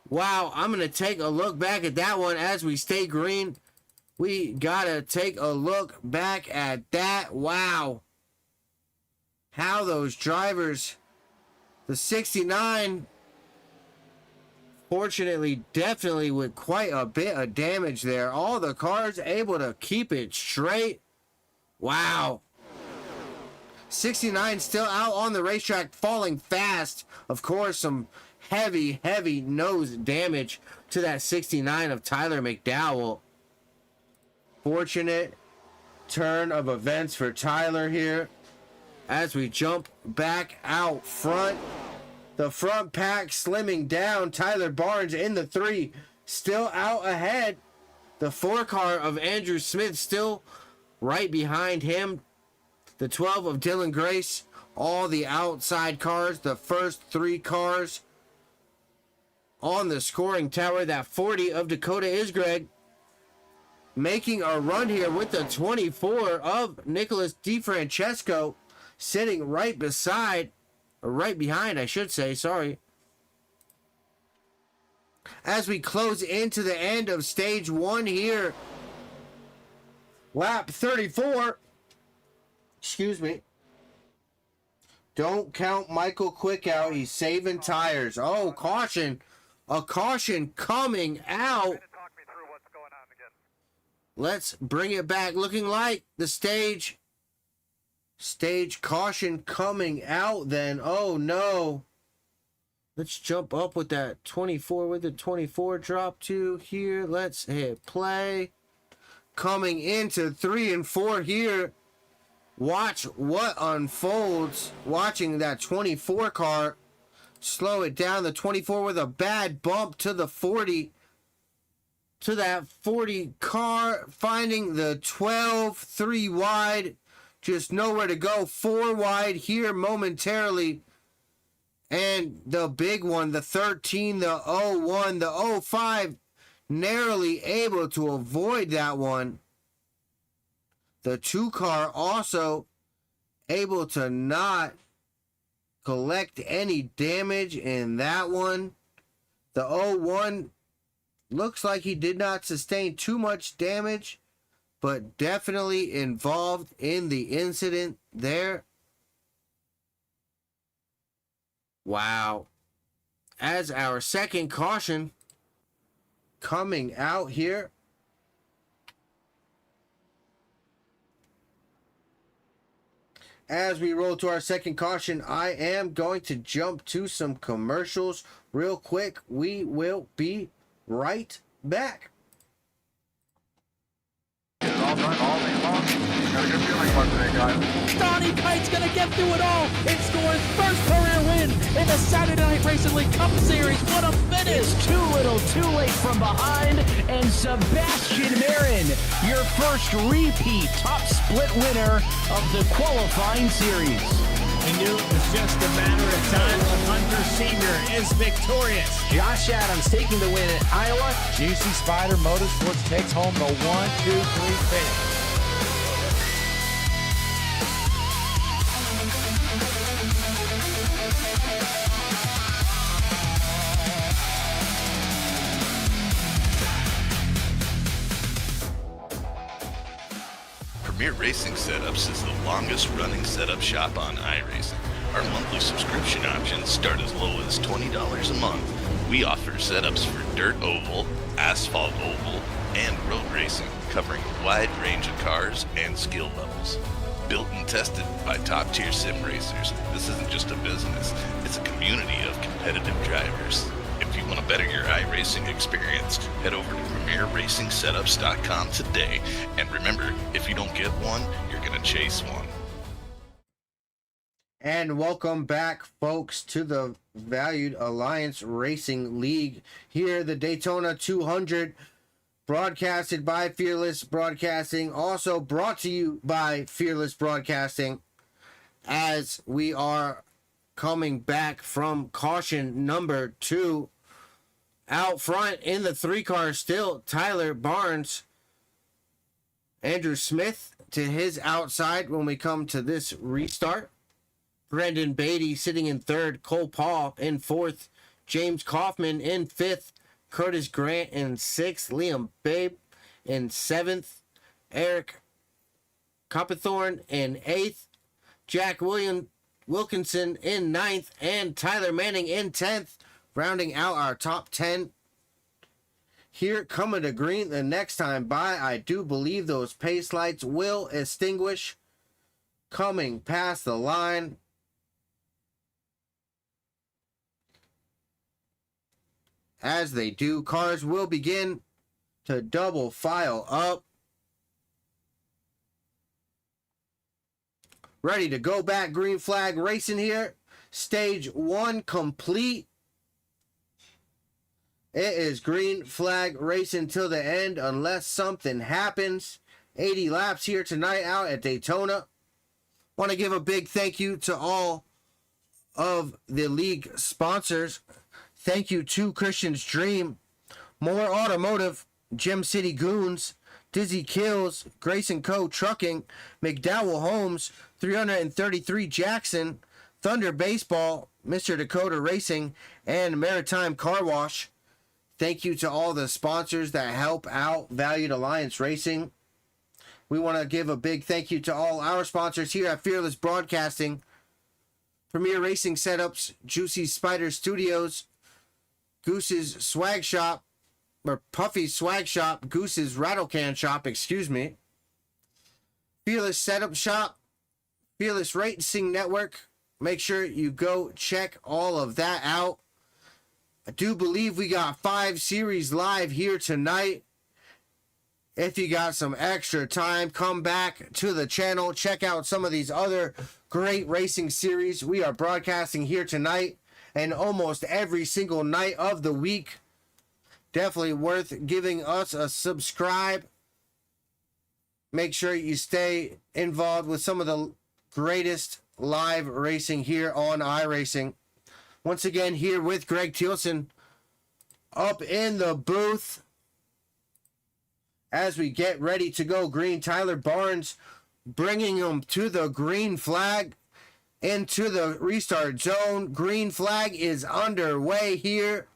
Wow, I'm going to take a look back at that one as we stay green. We got to take a look back at that. Wow. How those drivers, the 69, fortunately, definitely with quite a bit of damage there. All the cars able to keep it straight. Wow. 69 still out on the racetrack, falling fast. Of course, some heavy nose damage to that 69 of Tyler McDowell. Fortunate turn of events for Tyler here as we jump back out front. The front pack slimming down. Tyler Barnes in the 3, still out ahead. The 4 car of Andrew Smith still right behind him. The 12 of Dylan Grace. All the outside cars, the first 3 cars on the scoring tower. That 40 of Dakota Isgreg making a run here with the 24 of Nicholas DiFrancesco sitting right beside, or right behind, I should say, sorry. As we close into the end of stage 1 here. Lap 34. Excuse me. Don't count Michael Quick out. He's saving tires. Oh, caution. A caution coming out. Let's bring it back. Looking like the stage caution coming out then. Oh, no. Let's jump up with that 24 with the 24 drop to here. Let's hit play. Coming into 3 and 4 here. Watch what unfolds. Watching that 24 car slow it down. The 24 with a bad bump to the 40. To that 40 car. Finding the 12. 3 wide. Just nowhere to go. 4 wide here momentarily. And the big one, the 13, the 01, the 05. Narrowly able to avoid that one. The 2 car also able to not collect any damage in that one. The 01 looks like he did not sustain too much damage, but definitely involved in the incident there. Wow. As our second caution coming out here. As we roll to our second caution, I am going to jump to some commercials real quick. We will be right back. All day long. Got a good feeling about today, guys. Donnie Kite's gonna get through it all and score his first career win in the Saturday Night Racing League Cup Series. What a finish! It's too little, too late from behind, and Sebastian Marin, your first repeat top split winner of the qualifying series. We knew it was just a matter of time when Hunter Sr. is victorious. Josh Adams taking the win at Iowa. GC Spider Motorsports takes home the 1, 2, 3 finish. Premier Racing Setups is the longest running setup shop on iRacing. Our monthly subscription options start as low as $20 a month. We offer setups for dirt oval, asphalt oval, and road racing, covering a wide range of cars and skill levels. Built and tested by top-tier sim racers, this isn't just a business, it's a community of competitive drivers. If you want to better your iRacing experience, head over to PremierRacingSetups.com today. And remember, if you don't get one, you're going to chase one. And welcome back, folks, to the Valued Alliance Racing League. Here, the Daytona 200, broadcasted by Fearless Broadcasting. Also brought to you by Fearless Broadcasting. As we are coming back from caution number 2. Out front in the 3 car still, Tyler Barnes. Andrew Smith to his outside when we come to this restart. Brendan Beatty sitting in 3rd. Cole Paul in 4th. James Kaufman in 5th. Curtis Grant in 6th. Liam Babe in 7th. Eric Copperthorne in 8th. Jack Wilkinson in 9th. And Tyler Manning in 10th. Rounding out our top 10. Here coming to green the next time by. I do believe those pace lights will extinguish. Coming past the line. As they do, cars will begin to double file up. Ready to go back, green flag racing here. Stage 1 complete. It is green flag racing till the end unless something happens. 80 laps here tonight out at Daytona. Want to give a big thank you to all of the league sponsors. Thank you to Christian's Dream, More Automotive, Gem City Goons, Dizzy Kills, Grayson Co. Trucking, McDowell Homes, 333 Jackson, Thunder Baseball, Mr. Dakota Racing, and Maritime Car Wash. Thank you to all the sponsors that help out Valued Alliance Racing. We want to give a big thank you to all our sponsors here at Fearless Broadcasting. Premier Racing Setups, Juicy Spider Studios, Goose's Swag Shop, or Puffy's Swag Shop, Goose's Rattlecan Shop, excuse me. Fearless Setup Shop, Fearless Racing Network. Make sure you go check all of that out. I do believe we got 5 series live here tonight. If you got some extra time, come back to the channel. Check out some of these other great racing series we are broadcasting here tonight and almost every single night of the week. Definitely worth giving us a subscribe. Make sure you stay involved with some of the greatest live racing here on iRacing. Once again, here with Greg Thielsen up in the booth as we get ready to go green. Tyler Barnes bringing them to the green flag into the restart zone. Green flag is underway here.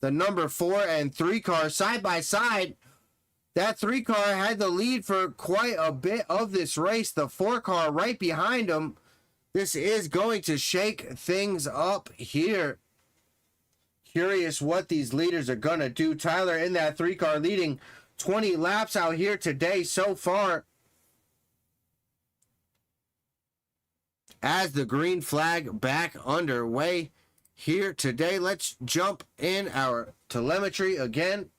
The number 4 and 3 car side by side. That 3 car had the lead for quite a bit of this race. The 4 car right behind him. This is going to shake things up here. Curious what these leaders are going to do. Tyler in that 3 car leading 20 laps out here today so far. As the green flag back underway here today, let's jump in our telemetry again.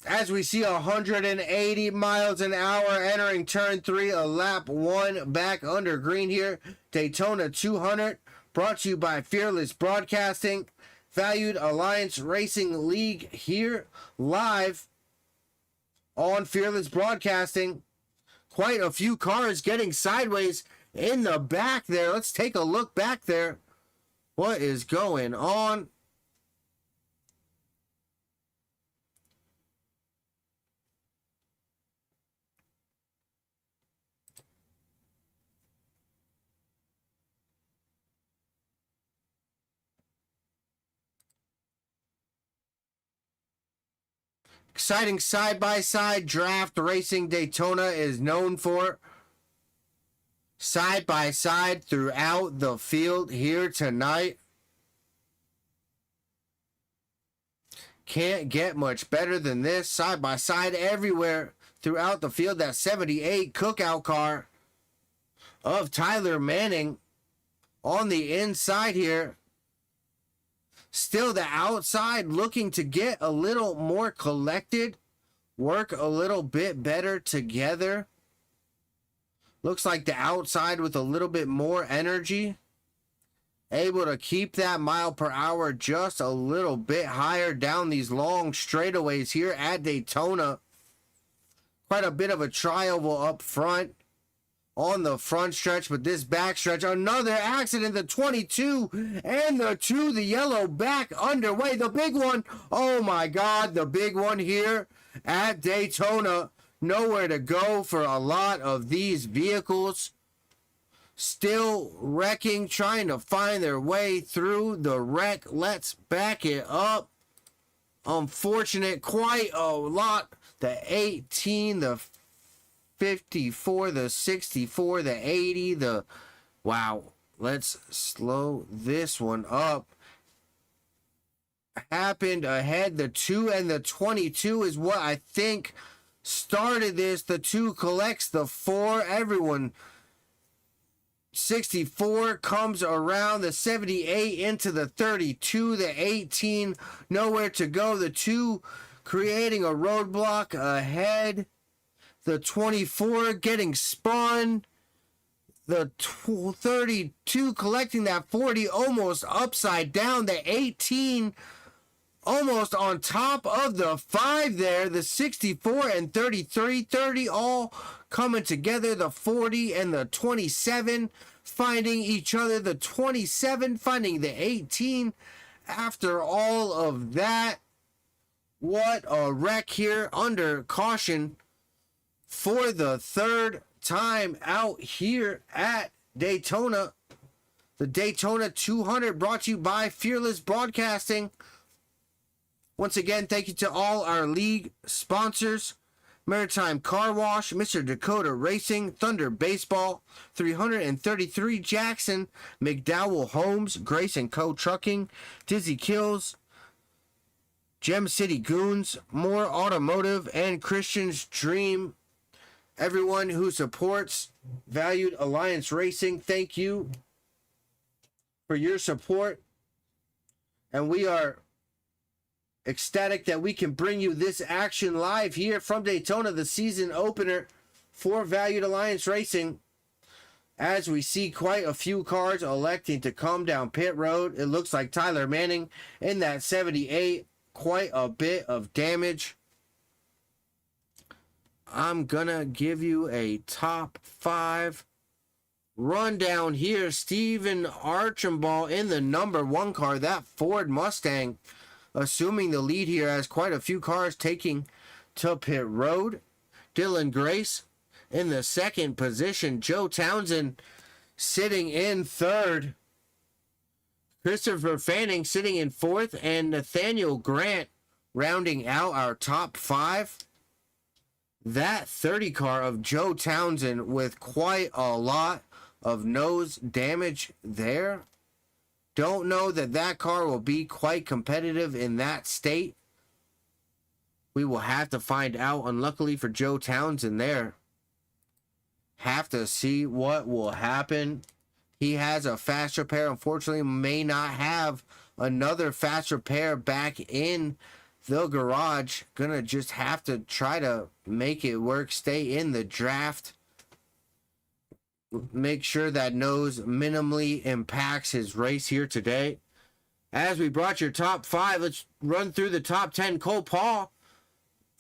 As we see 180 miles an hour entering turn 3, a lap 1 back under green here. Daytona 200, brought to you by Fearless Broadcasting. Valued Alliance Racing League here live on Fearless Broadcasting. Quite a few cars getting sideways in the back there. Let's take a look back there. What is going on? Exciting side-by-side draft racing Daytona is known for. Side-by-side throughout the field here tonight. Can't get much better than this. Side-by-side everywhere throughout the field. That 78 cookout car of Tyler Manning on the inside here. Still the outside looking to get a little more collected. Work a little bit better together. Looks like the outside with a little bit more energy. Able to keep that mile per hour just a little bit higher down these long straightaways here at Daytona. Quite a bit of a trial up front on the front stretch, but this back stretch, another accident. The 22 and the 2, the yellow back underway. The big one, oh my God, the big one here at Daytona. Nowhere to go for a lot of these vehicles. Still wrecking, trying to find their way through the wreck. Let's back it up. Unfortunate, quite a lot. The 18, the 54, the 64, the 80, the... Wow. Let's slow this one up. Happened ahead. The 2 and the 22 is what I think started this. The 2 collects the 4. Everyone... 64 comes around. The 78 into the 32. The 18 nowhere to go. The 2 creating a roadblock ahead. The 24 getting spun. the 32 collecting that 40, almost upside down. The 18 almost on top of the 5 there. The 64 and 33, 30 all coming together. The 40 and the 27 finding each other. The 27 finding the 18. After all of that, what a wreck here under caution for the third time out here at Daytona. The Daytona 200 brought to you by Fearless Broadcasting. Once again, thank you to all our league sponsors: Maritime Car Wash, Mr. Dakota Racing, Thunder Baseball, 333 Jackson, McDowell Homes, Grace & Co. Trucking, Dizzy Kills, Gem City Goons, More Automotive, and Christian's Dream. Everyone who supports Valued Alliance Racing, thank you for your support. And we are ecstatic that we can bring you this action live here from Daytona, the season opener for Valued Alliance Racing. As we see quite a few cars electing to come down pit road. It looks like Tyler Manning in that 78, quite a bit of damage. I'm gonna give you a top 5 rundown here. Steven Archambault in the number 1 car, that Ford Mustang, assuming the lead here, has quite a few cars taking to pit road. Dylan Grace in the 2nd position. Joe Townsend sitting in 3rd. Christopher Fanning sitting in 4th. And Nathaniel Grant rounding out our top 5. That 30 car of Joe Townsend with quite a lot of nose damage there. Don't know that car will be quite competitive in that state. We will have to find out. Unluckily for Joe Townsend there. Have to see what will happen. He has a fast repair. Unfortunately, may not have another fast repair back in the garage. Gonna just have to try to make it work. Stay in the draft. Make sure that nose minimally impacts his race here today. As we brought your top 5, let's run through the top 10. Cole Paul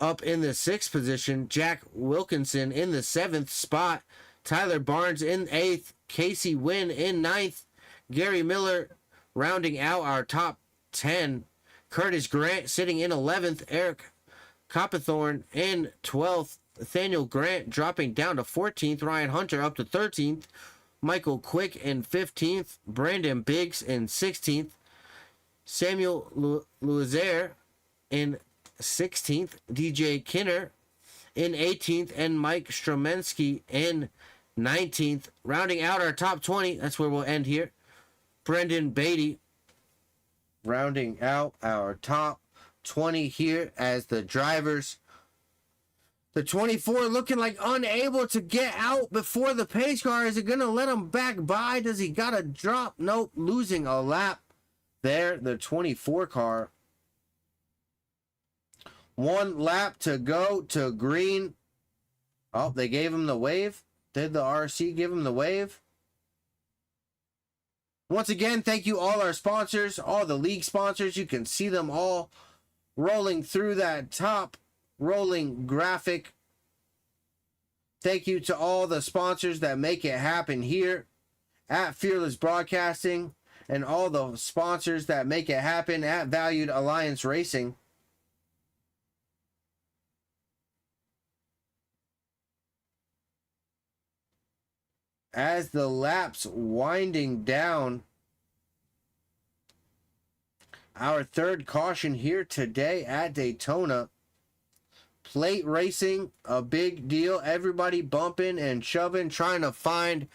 up in the 6th position. Jack Wilkinson in the 7th spot. Tyler Barnes in 8th. Casey Wynn in 9th. Gary Miller rounding out our top 10. Curtis Grant sitting in 11th. Eric Copperthorne in 12th. Nathaniel Grant dropping down to 14th. Ryan Hunter up to 13th. Michael Quick in 15th. Brandon Biggs in 16th. Samuel Louiser in 16th. DJ Kinner in 18th. And Mike Stromensky in 19th. Rounding out our top 20. That's where we'll end here. Brendan Beatty rounding out our top 20 here as the drivers. The 24 looking like unable to get out before the pace car. Is it going to let him back by? Does he got to drop? Nope, losing a lap there. The 24 car. 1 lap to go to green. Oh, they gave him the wave. Did the RC give him the wave? Once again, thank you all our sponsors, all the league sponsors. You can see them all rolling through that top rolling graphic. Thank you to all the sponsors that make it happen here at Fearless Broadcasting, and all the sponsors that make it happen at Valued Alliance Racing. As the laps winding down, our 3rd caution here today at Daytona. Plate racing, a big deal. Everybody bumping and shoving, trying to find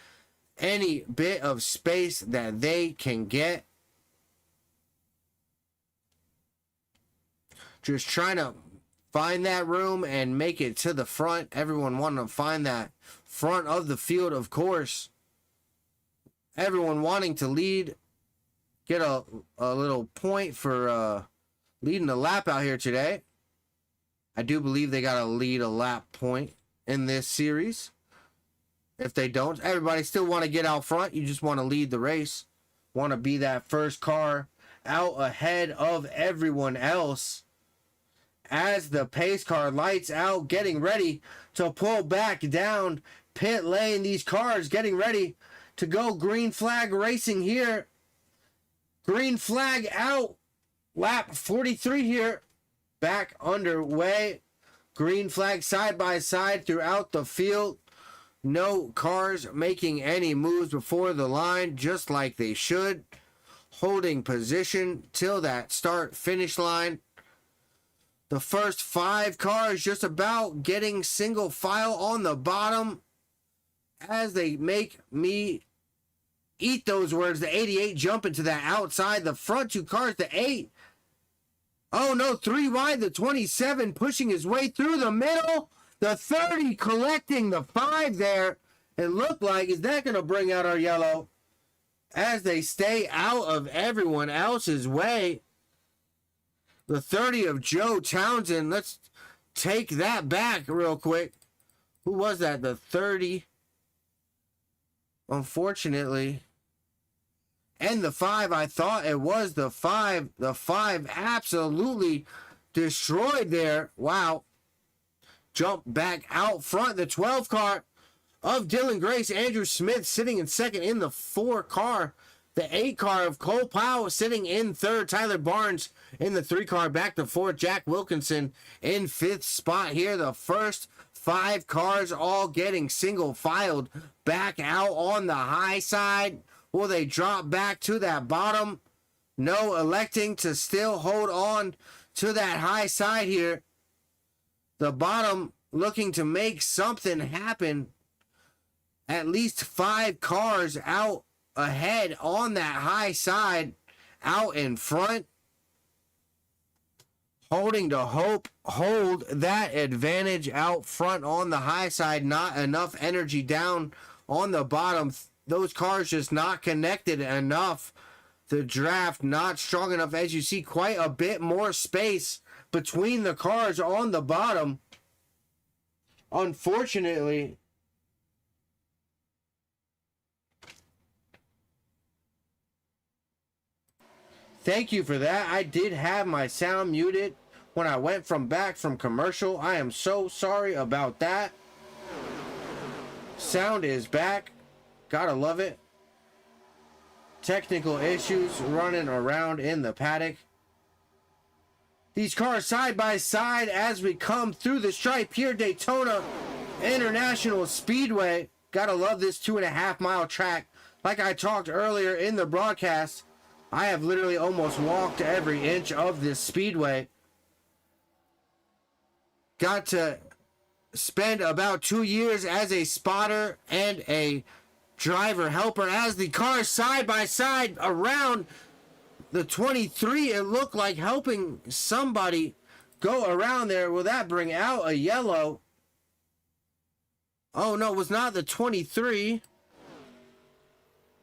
any bit of space that they can get. Just trying to find that room and make it to the front. Everyone wanting to find that front of the field, of course. Everyone wanting to lead. Get a little point for leading the lap out here today. I do believe they got to lead a lap point in this series. if they don't. Everybody still want to get out front. You just want to lead the race. Want to be that first car out ahead of everyone else. As the pace car lights out, getting ready to pull back down pit lane. These cars getting ready to go green flag racing here. Green flag out. Lap 43 here. Back underway. Green flag side by side throughout the field. No cars making any moves before the line, just like they should. Holding position till that start finish line. The first 5 cars just about getting single file on the bottom as they make me eat those words. The 88 jumping to that outside. The front 2 cars, the 8. Oh no, 3 wide. The 27 pushing his way through the middle. The 30 collecting the 5 there. It looked like, is that going to bring out our yellow? As they stay out of everyone else's way. The 30 of Joe Townsend. Let's take that back real quick. Who was that? The 30. Unfortunately. And the 5, I thought it was the 5. The 5 absolutely destroyed there. Wow. Jump back out front. The 12 car of Dylan Grace. Andrew Smith sitting in second in the 4 car. The 8 car of Cole Powell sitting in third. Tyler Barnes in the 3 car back to fourth. Jack Wilkinson in 5th spot here. The first 5 cars all getting single filed back out on the high side. Will they drop back to that bottom? No, electing to still hold on to that high side here. The bottom looking to make something happen. At least 5 cars out ahead on that high side, out in front. Holding to hold that advantage out front on the high side. Not enough energy down on the bottom. Those cars just not connected enough. The draft not strong enough. As you see, quite a bit more space between the cars on the bottom. Unfortunately, thank you for that. I did have my sound muted when I went back from commercial. I am so sorry about that. Sound is back. Gotta love it. Technical issues running around in the paddock. These cars side by side as we come through the stripe here, Daytona International Speedway. Gotta love this 2.5 mile track. Like I talked earlier in the broadcast, I have literally almost walked every inch of this speedway. Got to spend about 2 years as a spotter and a driver helper as the cars side by side around the 23. It looked like helping somebody go around there. Will that bring out a yellow? Oh no, it was not the 23.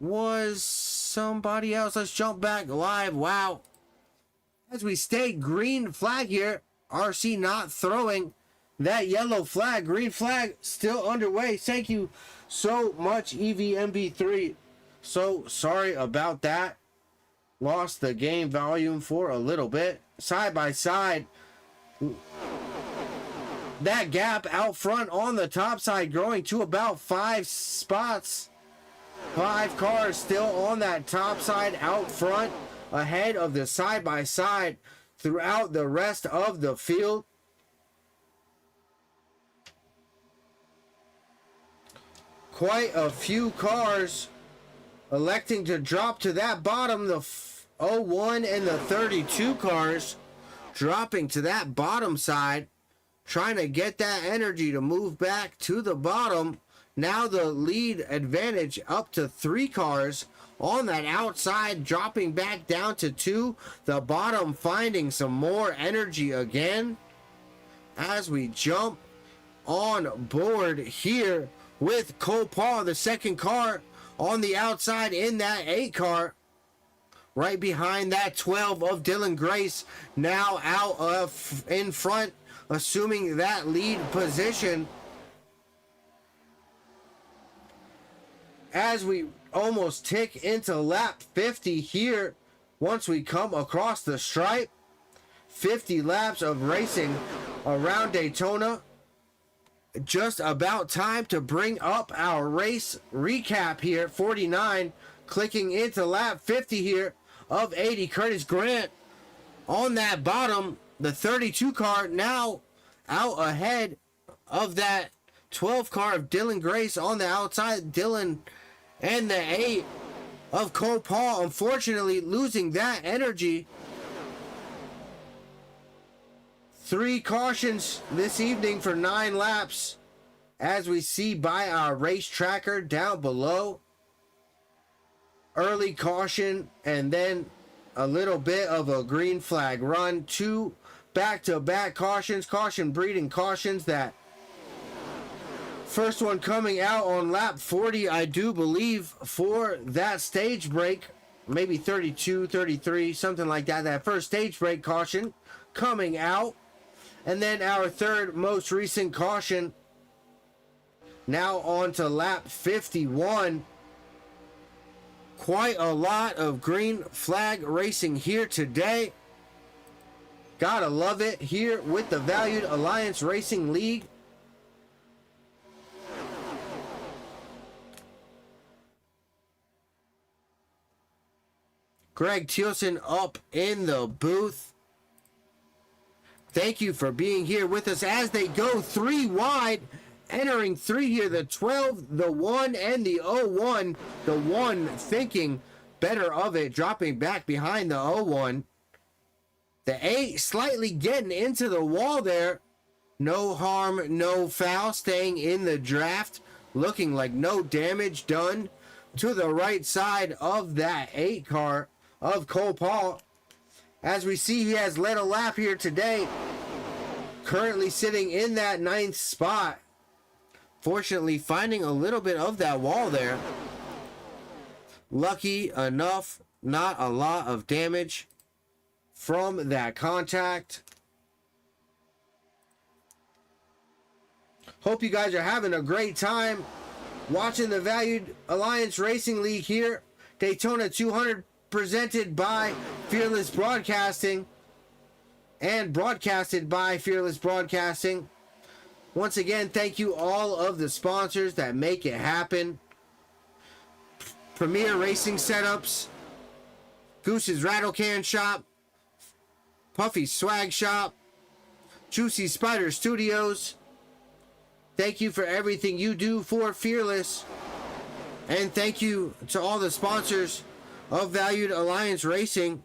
Was somebody else. Let's jump back live. Wow. As we stay green flag here, RC not throwing that yellow flag. Green flag still underway. Thank you so much, EVMB3. So sorry about that. Lost the game volume for a little bit. Side by side. That gap out front on the top side growing to about 5 spots. 5 cars still on that top side out front ahead of the side by side throughout the rest of the field. Quite a few cars electing to drop to that bottom. The 01 and the 32 cars dropping to that bottom side, trying to get that energy to move back to the bottom. Now the lead advantage up to 3 cars on that outside, dropping back down to 2. The bottom finding some more energy again as we jump on board here with Cole Paul, the second car on the outside in that 8 car. Right behind that 12 of Dylan Grace, now out of in front, assuming that lead position. as we almost tick into lap 50 here. Once we come across the stripe, 50 laps of racing around Daytona. Just about time to bring up our race recap here. 49 clicking into lap 50 here of 80. Curtis Grant on that bottom. The 32 car now out ahead of that 12 car of Dylan Grace on the outside. Dylan and the 8 of Cole Paul, unfortunately losing that energy. 3 cautions this evening for 9 laps, as we see by our race tracker down below. Early caution and then a little bit of a green flag run. 2 back-to-back cautions, caution breeding cautions. That first one coming out on lap 40, I do believe, for that stage break, maybe 32, 33, something like that. That first stage break caution coming out. And then our third most recent caution, now on to lap 51. Quite a lot of green flag racing here today. Gotta love it here with the Valued Alliance Racing League. Greg Thielsen up in the booth. Thank you for being here with us as they go 3 wide. Entering 3 here, the 12, the 1, and the 01. The 1 thinking better of it, dropping back behind the 01. The 8 slightly getting into the wall there. No harm, no foul, staying in the draft. Looking like no damage done to the right side of that 8 car of Cole Paul. As we see, he has led a lap here today. Currently sitting in that 9th spot. Fortunately, finding a little bit of that wall there. Lucky enough, not a lot of damage from that contact. Hope you guys are having a great time watching the Valued Alliance Racing League here. Daytona 200 presented by Fearless Broadcasting and broadcasted by Fearless Broadcasting. Once again, thank you all of the sponsors that make it happen. Premier Racing Setups, Goose's Rattlecan Shop, Puffy Swag Shop, Juicy Spider Studios. Thank you for everything you do for Fearless. And thank you to all the sponsors of Valued Alliance Racing.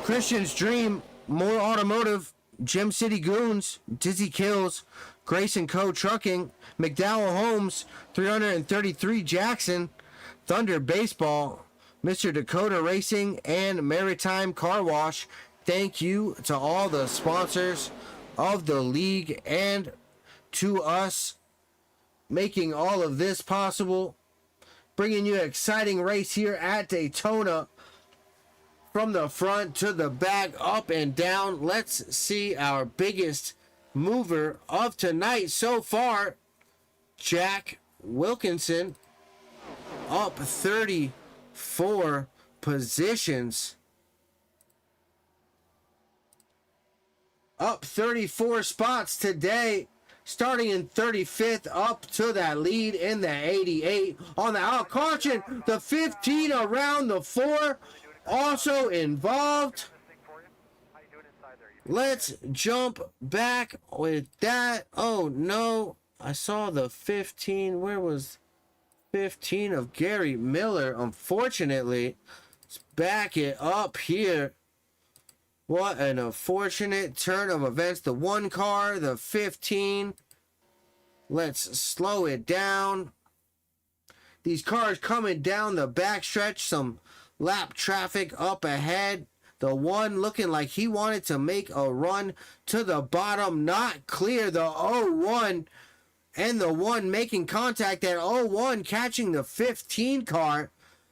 Christian's Dream, More Automotive, Gem City Goons, Dizzy Kills, Grace & Co. Trucking, McDowell Homes, 333 Jackson, Thunder Baseball, Mr. Dakota Racing, and Maritime Car Wash. Thank you to all the sponsors of the league and to us making all of this possible. Bringing you an exciting race here at Daytona. From the front to the back, up and down. Let's see our biggest mover of tonight so far. Jack Wilkinson up 34 positions. Up 34 spots today. Starting in 35th, up to that lead in the 88. On the out caution, the 15 around the 4. Also involved. Let's jump back with that. Oh no, I saw the 15. Where was 15 of Gary Miller? Unfortunately, let's back it up here. What an unfortunate turn of events. The 1 car, the 15. Let's slow it down. These cars coming down the backstretch. Some lap traffic up ahead. The 1 looking like he wanted to make a run to the bottom. Not clear. The 01 and the 1 making contact. That 01 catching the 15 car.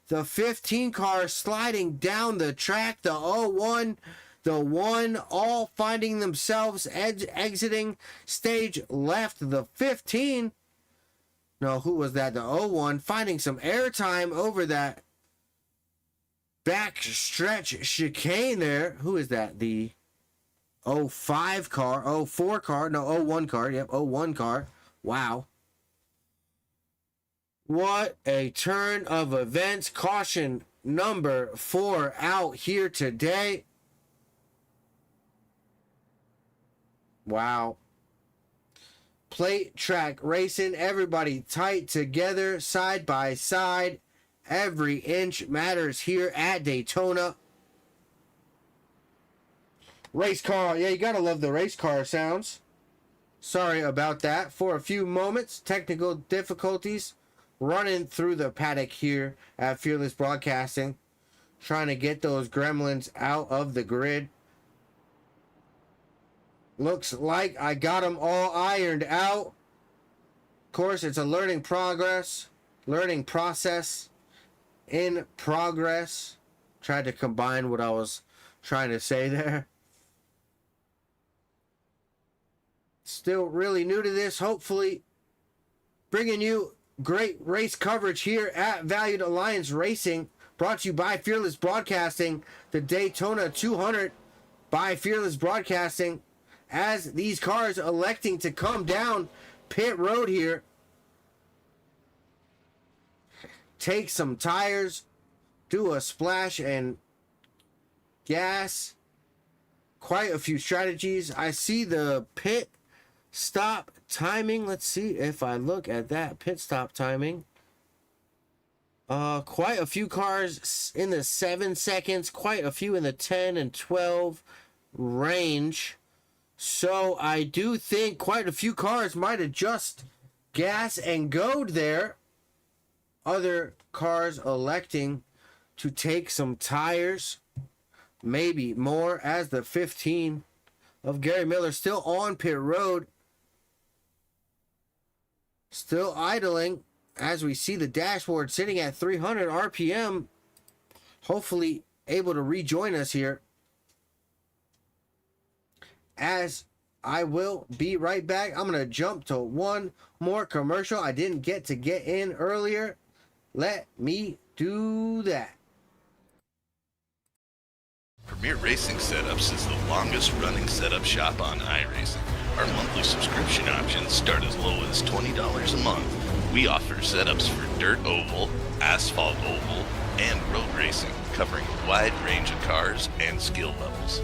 The 15 car sliding down the track. The 01, the 1 all finding themselves exiting stage left. The 15 No, who was that? The 01 finding some airtime over that back stretch chicane there. Who is that? The 05 car, 04 car, no, 01 car. Yep, 01 car. Wow. What a turn of events. Caution number 4 out here today. Wow. Plate track racing. Everybody tight together, side by side. Every inch matters here at Daytona. Race car. Yeah, you gotta love the race car sounds. Sorry about that. For a few moments, technical difficulties running through the paddock here at Fearless Broadcasting. Trying to get those gremlins out of the grid. Looks like I got them all ironed out. Of course, it's a learning process in progress. Tried to combine what I was trying to say there. Still really new to this. Hopefully, bringing you great race coverage here at Valued Alliance Racing. Brought to you by Fearless Broadcasting. The Daytona 200 by Fearless Broadcasting. As these cars electing to come down pit road here. Take some tires. Do a splash and gas. Quite a few strategies. I see the pit stop timing. Let's see if I look at that pit stop timing. Quite a few cars in the 7 seconds. Quite a few in the 10 and 12 range. So I do think quite a few cars might adjust gas and goad there. Other cars electing to take some tires. Maybe more, as the 15 of Gary Miller still on pit road. Still idling as we see the dashboard sitting at 300 RPM. Hopefully able to rejoin us here. As I will be right back. I'm going to jump to one more commercial I didn't get in earlier. Let me do that. Premier Racing Setups is the longest running setup shop on iRacing. Our monthly subscription options start as low as $20 a month. We offer setups for dirt oval, asphalt oval, and road racing, covering a wide range of cars and skill levels.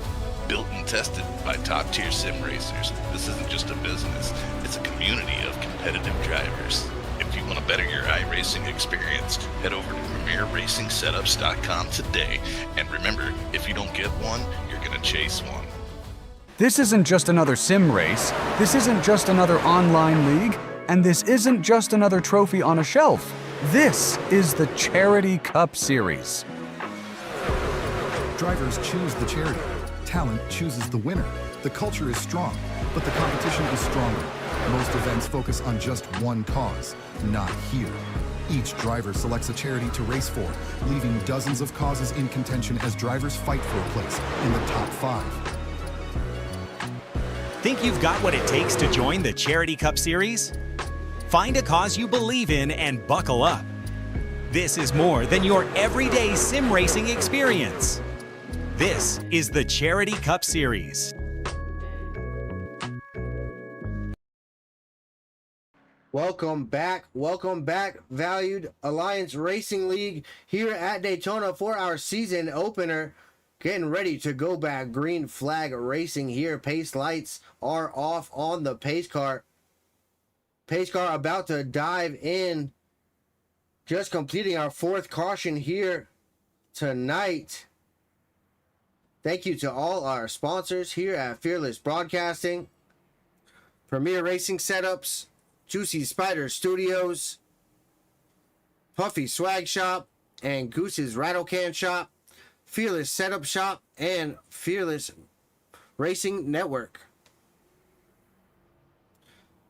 Built and tested by top-tier sim racers, this isn't just a business, it's a community of competitive drivers. If you want to better your iRacing experience, head over to PremierRacingSetups.com today. And remember, if you don't get one, you're going to chase one. This isn't just another sim race, this isn't just another online league, and this isn't just another trophy on a shelf. This is the Charity Cup Series. Drivers choose the charity. Talent chooses the winner. The culture is strong, but the competition is stronger. Most events focus on just one cause, not here. Each driver selects a charity to race for, leaving dozens of causes in contention as drivers fight for a place in the top 5. Think you've got what it takes to join the Charity Cup Series? Find a cause you believe in and buckle up. This is more than your everyday sim racing experience. This is the Charity Cup Series. Welcome back, Valued Alliance Racing League here at Daytona for our season opener. Getting ready to go back, green flag racing here. Pace lights are off on the pace car. Pace car about to dive in. Just completing our 4th caution here tonight. Thank you to all our sponsors here at Fearless Broadcasting, Premier Racing Setups, Juicy Spider Studios, Puffy Swag Shop, and Goose's Rattlecan Shop, Fearless Setup Shop, and Fearless Racing Network.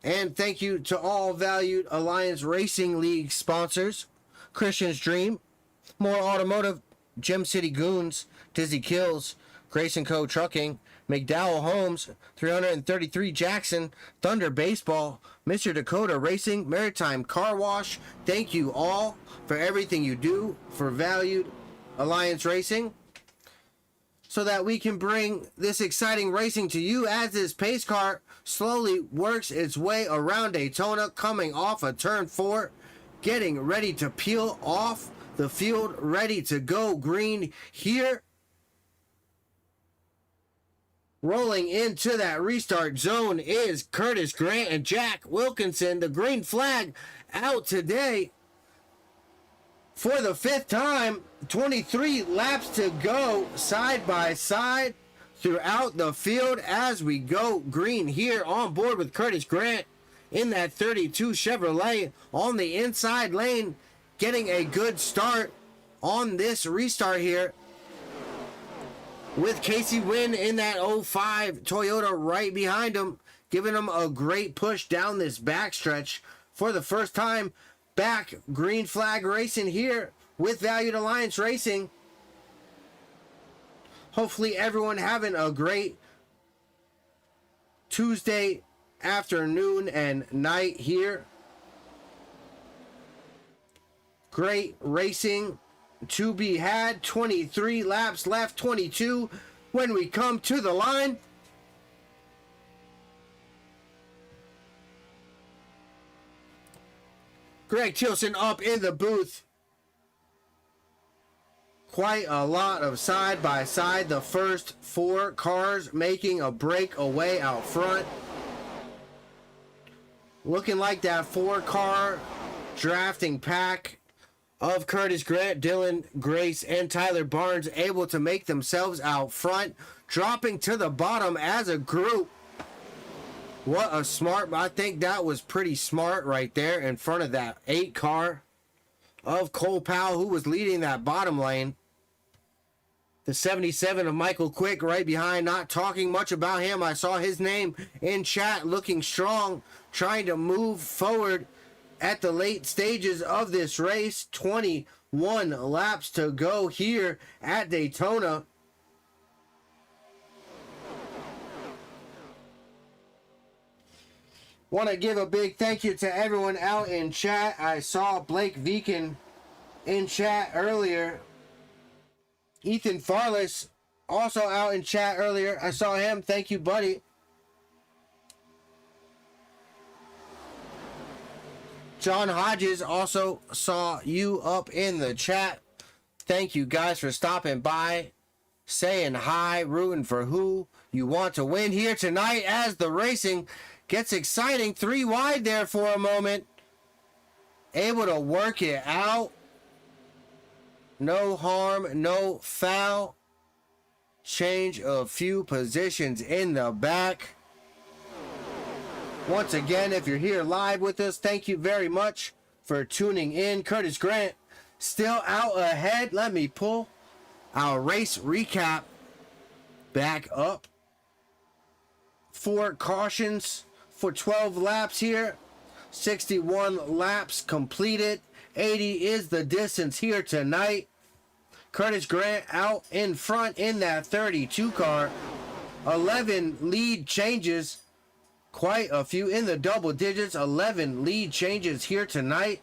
And thank you to all Valued Alliance Racing League sponsors: Christian's Dream, More Automotive, Gem City Goons, Dizzy Kills, Grace & Co. Trucking, McDowell Holmes, 333 Jackson, Thunder Baseball, Mr. Dakota Racing, Maritime Car Wash. Thank you all for everything you do for Valued Alliance Racing, so that we can bring this exciting racing to you as this pace car slowly works its way around Daytona, coming off of turn 4, getting ready to peel off the field, ready to go green here. Rolling into that restart zone is Curtis Grant and Jack Wilkinson. The green flag out today for the 5th time. 23 laps to go, side by side throughout the field as we go green here on board with Curtis Grant in that 32 Chevrolet on the inside lane, getting a good start on this restart here, with Casey Wynn in that 05 Toyota right behind him, giving him a great push down this backstretch for the first time back. Green flag racing here with Valued Alliance Racing. Hopefully everyone having a great Tuesday afternoon and night here. Great racing to be had. 23 laps left, 22 when we come to the line. Greg Tilson up in the booth. Quite a lot of side by side. The first 4 cars making a breakaway out front. Looking like that 4-car drafting pack of Curtis Grant, Dylan Grace, and Tyler Barnes able to make themselves out front, dropping to the bottom as a group. What a smart, I think that was pretty smart right there in front of that 8 car of Cole Powell, who was leading that bottom lane. The 77 of Michael Quick right behind, not talking much about him. I saw his name in chat, looking strong, trying to move forward at the late stages of this race. 21 laps to go here at Daytona. Want to give a big thank you to everyone out in chat. I saw Blake Veakin in chat earlier. Ethan Farless also out in chat earlier. I saw him. Thank you, buddy. John Hodges also saw you up in the chat. Thank you guys for stopping by, saying hi, rooting for who you want to win here tonight as the racing gets exciting. 3 wide there for a moment. Able to work it out. No harm, no foul. Change a few positions in the back. Once again, if you're here live with us, thank you very much for tuning in. Curtis Grant still out ahead. Let me pull our race recap back up. 4 cautions for 12 laps here. 61 laps completed. 80 is the distance here tonight. Curtis Grant out in front in that 32 car. 11 lead changes. Quite a few in the double digits. 11 lead changes here tonight.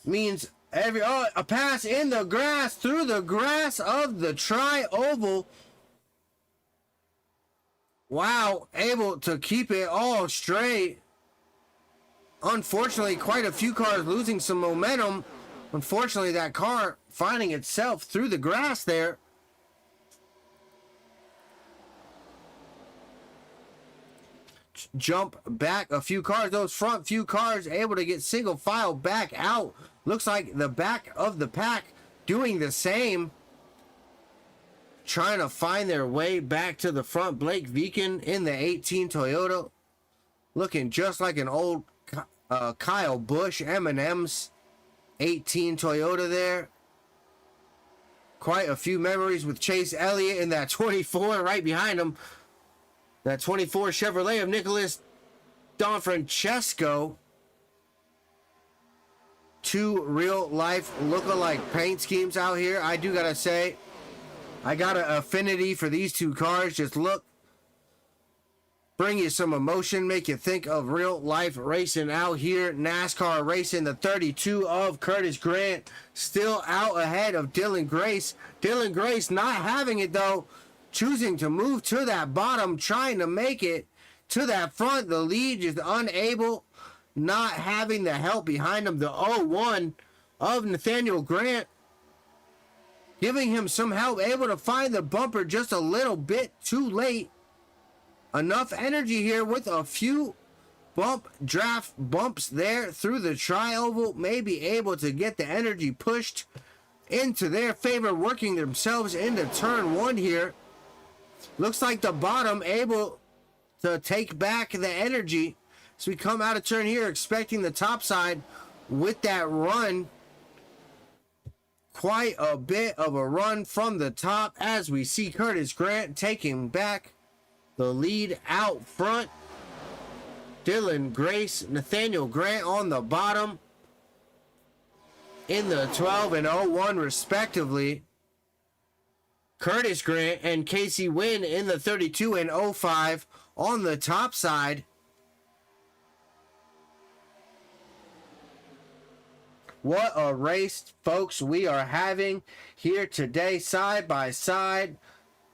Means a pass in the grass, through the grass of the tri-oval. Wow, able to keep it all straight. Unfortunately, quite a few cars losing some momentum. Unfortunately, that car finding itself through the grass there. Jump back a few cars. Those front few cars able to get single file back out. Looks like the back of the pack doing the same. Trying to find their way back to the front. Blake Veakin in the 18 Toyota. Looking just like an old Kyle Busch M&M's 18 Toyota there. Quite a few memories with Chase Elliott in that 24 right behind him. That 24 Chevrolet of Nicholas Donfrancesco. 2 real life look-alike paint schemes out here. I do gotta say, I got an affinity for these two cars. Just look. Bring you some emotion, make you think of real life racing out here. NASCAR racing, the 32 of Curtis Grant, still out ahead of Dylan Grace. Dylan Grace not having it though, choosing to move to that bottom, trying to make it to that front. The lead is unable, not having the help behind him. The 01 of Nathaniel Grant, giving him some help, able to find the bumper just a little bit too late. Enough energy here with a few draft bumps there through the tri-oval, may be able to get the energy pushed into their favor, working themselves into turn 1 here. Looks like the bottom able to take back the energy as we come out of turn here, expecting the top side with that run. Quite a bit of a run from the top as we see Curtis Grant taking back the lead out front. Dylan Grace, Nathaniel Grant on the bottom in the 12 and 01 respectively. Curtis Grant and Casey Wynn in the 32 and 05 on the top side. What a race, folks, we are having here today, side by side.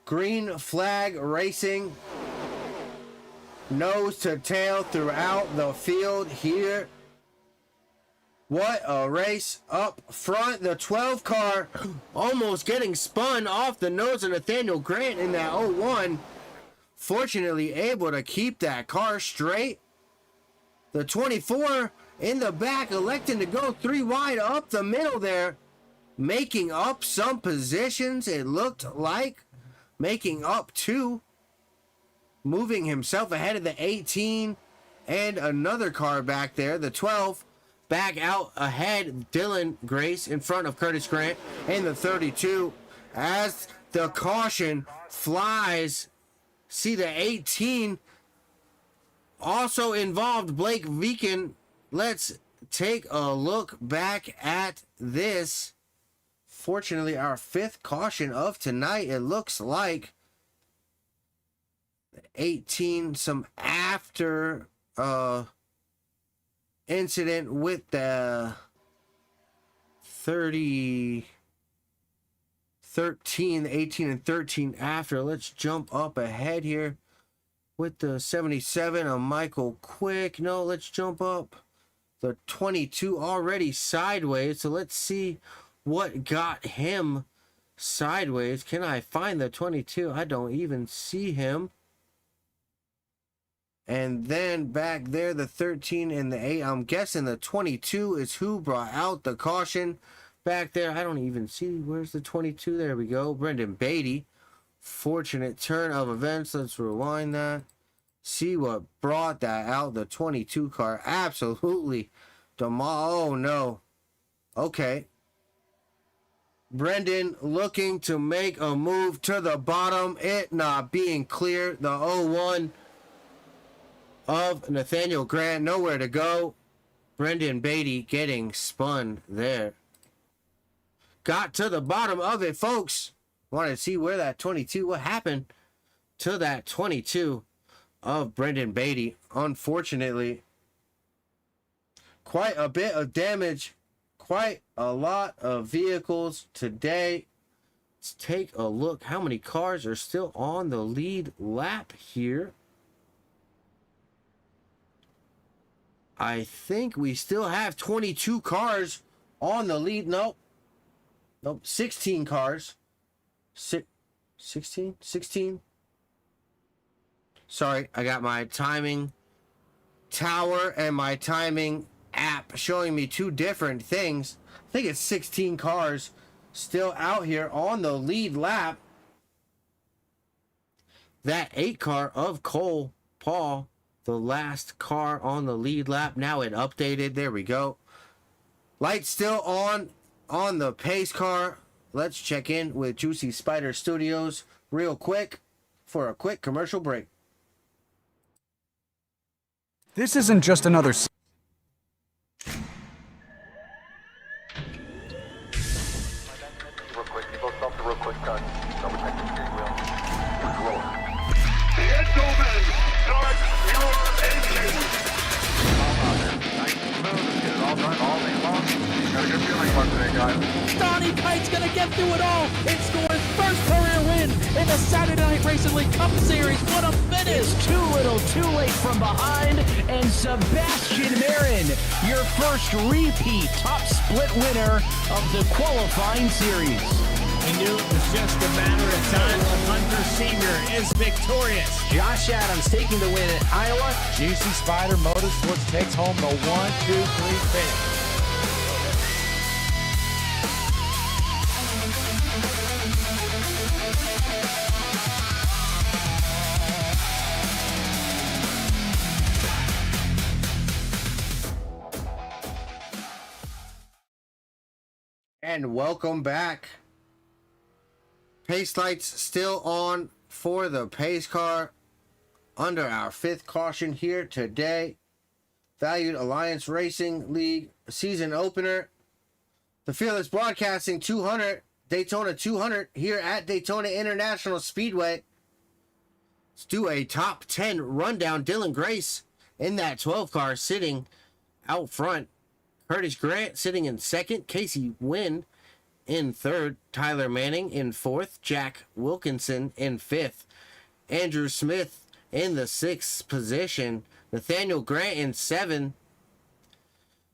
Green flag racing, nose to tail throughout the field here. What a race up front. The 12 car almost getting spun off the nose of Nathaniel Grant in that 01. Fortunately able to keep that car straight. The 24 in the back electing to go 3 wide up the middle there. Making up some positions, it looked like. Making up 2. Moving himself ahead of the 18 and another car back there. The 12 back out ahead. Dylan Grace in front of Curtis Grant and the 32 as the caution flies. See the 18 also involved Blake Beacon. Let's take a look back at this. Fortunately, our 5th caution of tonight, it looks like 18, some after incident with the 13, 18 and 13 after. Let's jump up ahead here with the 77 of Michael Quick. No, let's jump up. The 22 already sideways, so let's see what got him sideways. Can I find the 22? I don't even see him. And then back there, the 13 and the 8. I'm guessing the 22 is who brought out the caution. Back there, I don't even see. Where's the 22? There we go. Brendan Beatty. Fortunate turn of events. Let's rewind that. See what brought that out. The 22 car. Absolutely. Oh, no. Okay. Brendan looking to make a move to the bottom. It not being clear. The 01 of Nathaniel Grant. Nowhere to go. Brendan Beatty getting spun there. Got to the bottom of it, folks. Wanted to see where that 22, what happened to that 22 of Brendan Beatty. Unfortunately, quite a bit of damage. Quite a lot of vehicles today. Let's take a look. How many cars are still on the lead lap here? I think we still have 22 cars on the lead. Nope. 16 cars. 16? Sorry, I got my timing tower and my timing app showing me 2 different things. I think it's 16 cars still out here on the lead lap. That 8 car of Cole Paul, the last car on the lead lap. Now it updated. There we go. Lights still on the pace car. Let's check in with Juicy Spider Studios real quick for a quick commercial break. This isn't just another Real quick, cut. Number 10. run all day long. Got a good feeling about today, guys. Donnie Kite's gonna get through it all and score his first career win in the Saturday Night Racing League Cup Series. What a finish! It's too little, too late from behind, and Sebastian Marin, your first repeat top split winner of the qualifying series. We knew it was just a matter of time. Hunter Sr. is victorious. Josh Adams taking the win at Iowa. GC Spider Motorsports takes home the 1, 2, 3 finish. And welcome back. Pace lights still on for the pace car under our 5th caution here today. Valued Alliance Racing League season opener. The Fearless Broadcasting 200, Daytona 200 here at Daytona International Speedway. Let's do a top 10 rundown. Dylan Grace in that 12 car sitting out front. Curtis Grant sitting in 2nd. Casey Wynn in 3rd. Tyler Manning in 4th. Jack Wilkinson in 5th. Andrew Smith in the 6th position. Nathaniel Grant in 7th.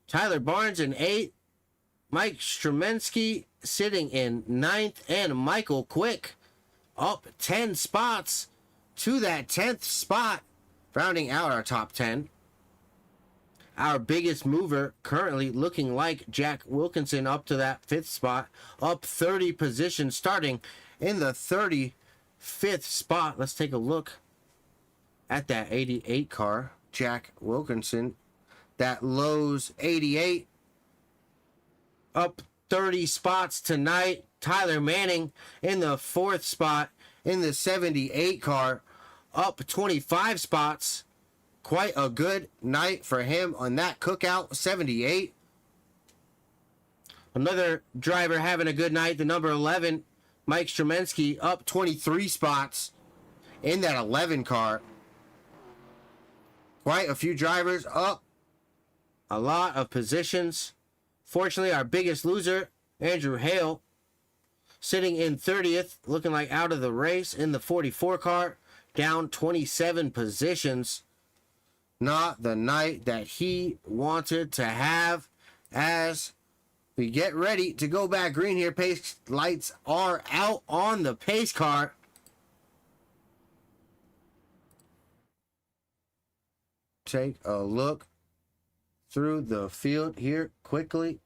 Tyler Barnes in 8th. Mike Stremensky sitting in 9th. And Michael Quick up 10 spots to that 10th spot, rounding out our top 10. Our biggest mover currently looking like Jack Wilkinson up to that 5th spot, up 30 positions, starting in the 35th spot. Let's take a look at that 88 car, Jack Wilkinson. That Lowe's 88, up 30 spots tonight. Tyler Manning in the 4th spot in the 78 car, up 25 spots. Quite a good night for him on that cookout, 78. Another driver having a good night, the number 11, Mike Stremensky, up 23 spots in that 11 car. Quite a few drivers up a lot of positions. Fortunately, our biggest loser, Andrew Hale, sitting in 30th, looking like out of the race in the 44 car, down 27 positions. Not the night that he wanted to have. As we get ready to go back green here, pace lights are out on the pace car. Take a look through the field here quickly.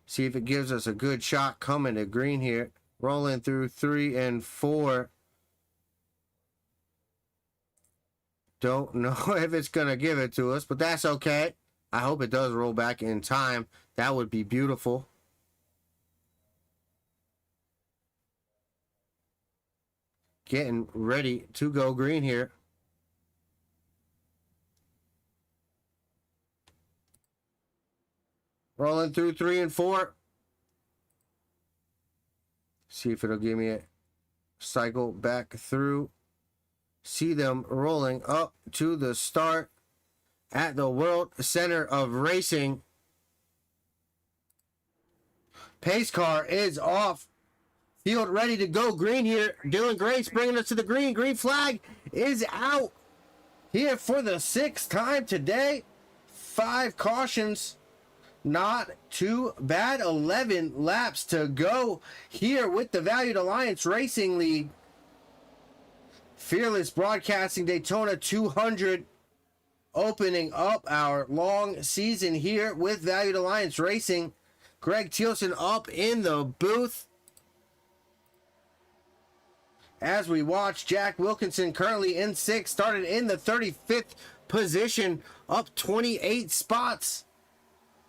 See if it gives us a good shot coming to green here. Rolling through 3 and 4. Don't know if it's going to give it to us, but that's okay. I hope it does roll back in time. That would be beautiful. Getting ready to go green here. Rolling through 3 and 4. See if it'll give me a cycle back through. See them rolling up to the start at the World Center of Racing. Pace car is off. Field ready to go green here. Dylan Grace bringing us to the green. Green flag is out here for the 6th time today. 5 cautions. Not too bad. 11 laps to go here with the Valued Alliance Racing League. Fearless Broadcasting Daytona 200 opening up our long season here with Valued Alliance Racing. Greg Thielsen up in the booth. As we watch, Jack Wilkinson currently in 6th, started in the 35th position, up 28 spots.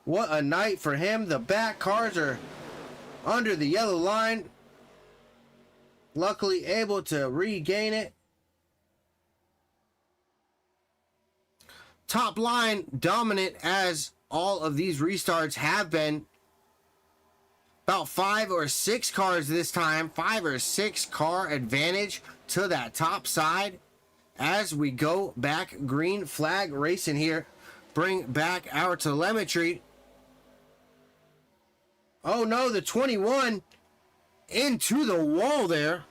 What a night for him. The back cars are under the yellow line. Luckily able to regain it. Top line dominant as all of these restarts have been. About 5 or 6 cars this time. 5 or 6 car advantage to that top side. as we go back green flag racing here. Bring back our telemetry. Oh no, the 21 into the wall there.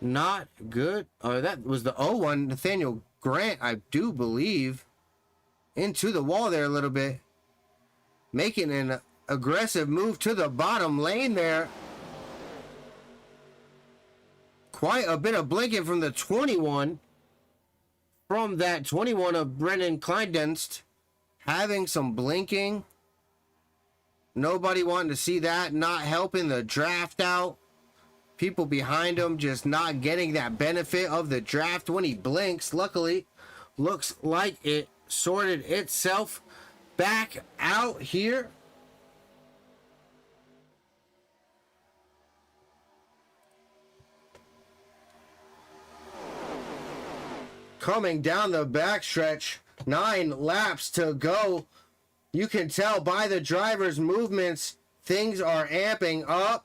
Not good. Oh, that was the 01, Nathaniel Grant, I do believe. Into the wall there a little bit. Making an aggressive move to the bottom lane there. Quite a bit of blinking from the 21. From that 21 of Brennan Kleindienst. Having some blinking. Nobody wanting to see that. Not helping the draft out. People behind him just not getting that benefit of the draft when he blinks. Luckily, looks like it sorted itself back out here. Coming down the backstretch, 9 laps to go. You can tell by the driver's movements, things are amping up.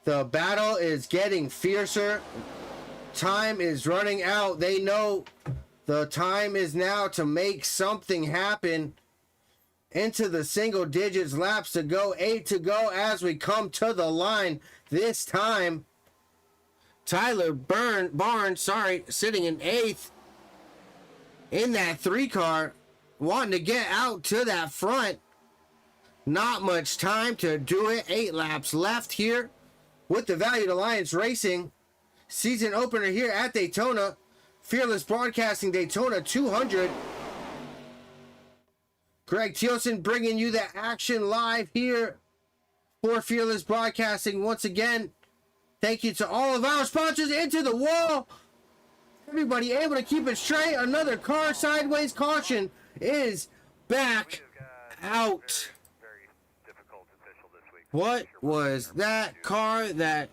The battle is getting fiercer. Time is running out. They know the time is now to make something happen. Into the single digits, laps to go, 8 to go as we come to the line. This time, Tyler Barnes, sitting in 8th in that 3 car, wanting to get out to that front. Not much time to do it. 8 laps left here with the Valued Alliance Racing season opener here at Daytona. Fearless Broadcasting Daytona 200. Greg Thielsen bringing you the action live here for Fearless Broadcasting. Once again, thank you to all of our sponsors. Into the wall. Everybody able to keep it straight. Another car sideways. Caution is back out. What was that car that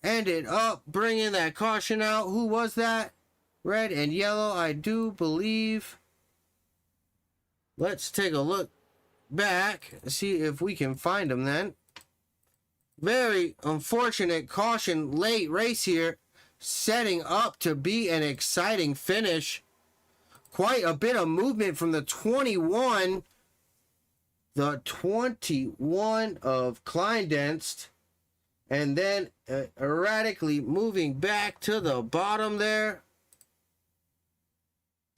ended up bringing that caution out? Who was that? Red and yellow, I do believe. Let's take a look back, see if we can find them then. Very unfortunate caution late race here, setting up to be an exciting finish. Quite a bit of movement from the 21. The 21 of Kleindienst. And then erratically moving back to the bottom there.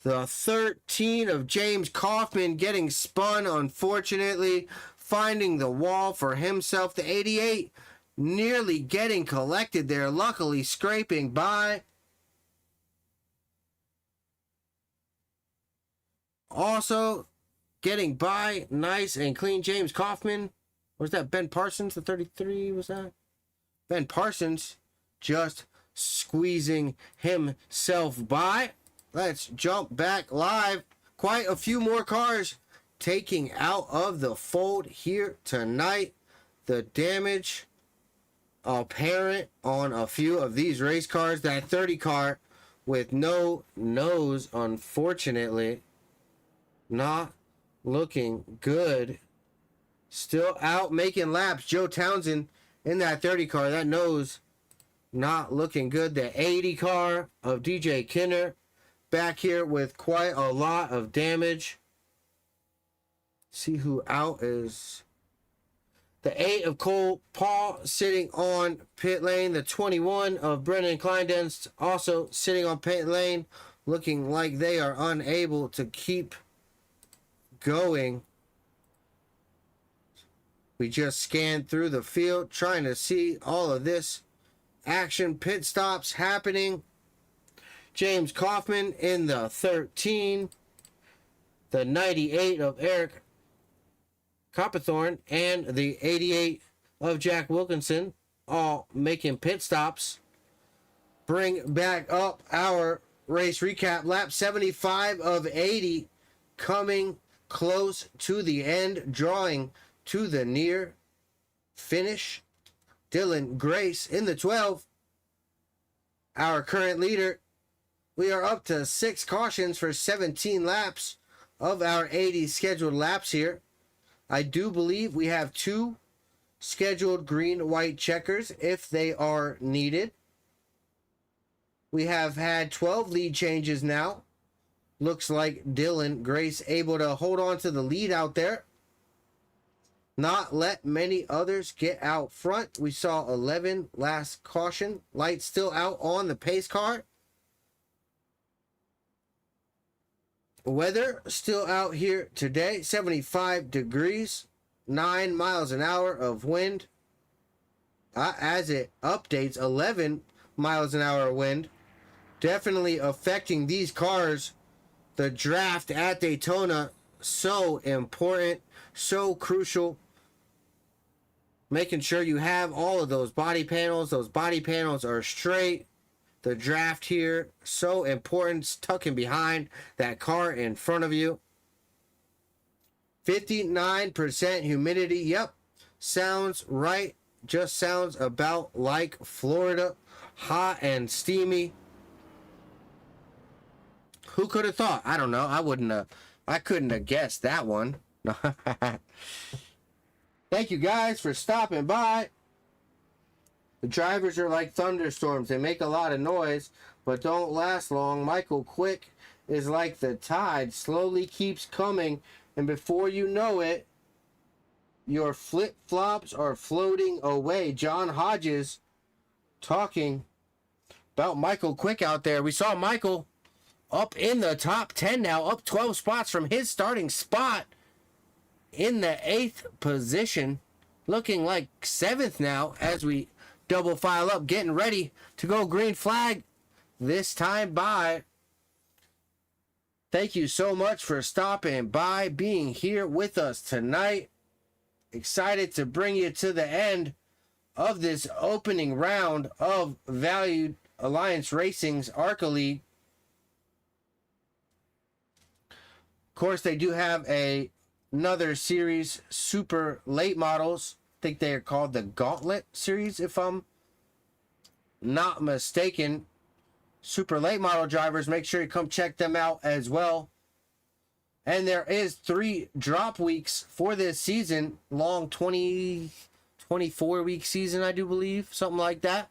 The 13 of James Kaufman getting spun, unfortunately. Finding the wall for himself. The 88 nearly getting collected there. Luckily scraping by. Also getting by nice and clean, James Kaufman. Was that Ben Parsons, the 33, was that? Ben Parsons just squeezing himself by. Let's jump back live. Quite a few more cars taking out of the fold here tonight. The damage apparent on a few of these race cars. That 30 car with no nose, unfortunately. Not looking good. Still out making laps. Joe Townsend in that 30 car. That nose not looking good. The 80 car of DJ Kinner back here with quite a lot of damage. See who out is. The 8 of Cole Paul sitting on pit lane. The 21 of Brennan Kleindienst also sitting on pit lane. Looking like they are unable to keep going. We just scanned through the field trying to see all of this action. Pit stops happening. James Kaufman in the 13. The 98 of Eric Copperthorne and the 88 of Jack Wilkinson all making pit stops. Bring back up our race recap. Lap 75 of 80 coming close to the end, drawing to the near finish. Dylan Grace in the 12. Our current leader. We are up to 6 cautions for 17 laps of our 80 scheduled laps here. I do believe we have 2 scheduled green-white checkers if they are needed. We have had 12 lead changes now. Looks like Dylan Grace able to hold on to the lead out there. Not let many others get out front. We saw 11 last caution. Lights still out on the pace car. Weather still out here today. 75 degrees. 9 miles an hour of wind. As it updates, 11 miles an hour of wind. Definitely affecting these cars. The draft at Daytona, so important, so crucial. Making sure you have all of those body panels. Those body panels are straight. The draft here, so important. It's tucking behind that car in front of you. 59% humidity. Yep, sounds right. Just sounds about like Florida. Hot and steamy. Who could have thought? I don't know. I couldn't have guessed that one. Thank you guys for stopping by. The drivers are like thunderstorms. They make a lot of noise, but don't last long. Michael Quick is like the tide. Slowly keeps coming, and before you know it, your flip-flops are floating away. John Hodges talking about Michael Quick out there. We saw Michael up in the top 10 now, up 12 spots from his starting spot in the 8th position, looking like 7th now as we double file up, getting ready to go green flag this time by. Thank you so much for stopping by, being here with us tonight. Excited to bring you to the end of this opening round of Valued Alliance Racing's ARCA League. Of course, they do have another series, super late models. I think they are called the Gauntlet series, if I'm not mistaken. Super late model drivers, make sure you come check them out as well. And there is 3 drop weeks for this season. Long 24 week season, I do believe. Something like that.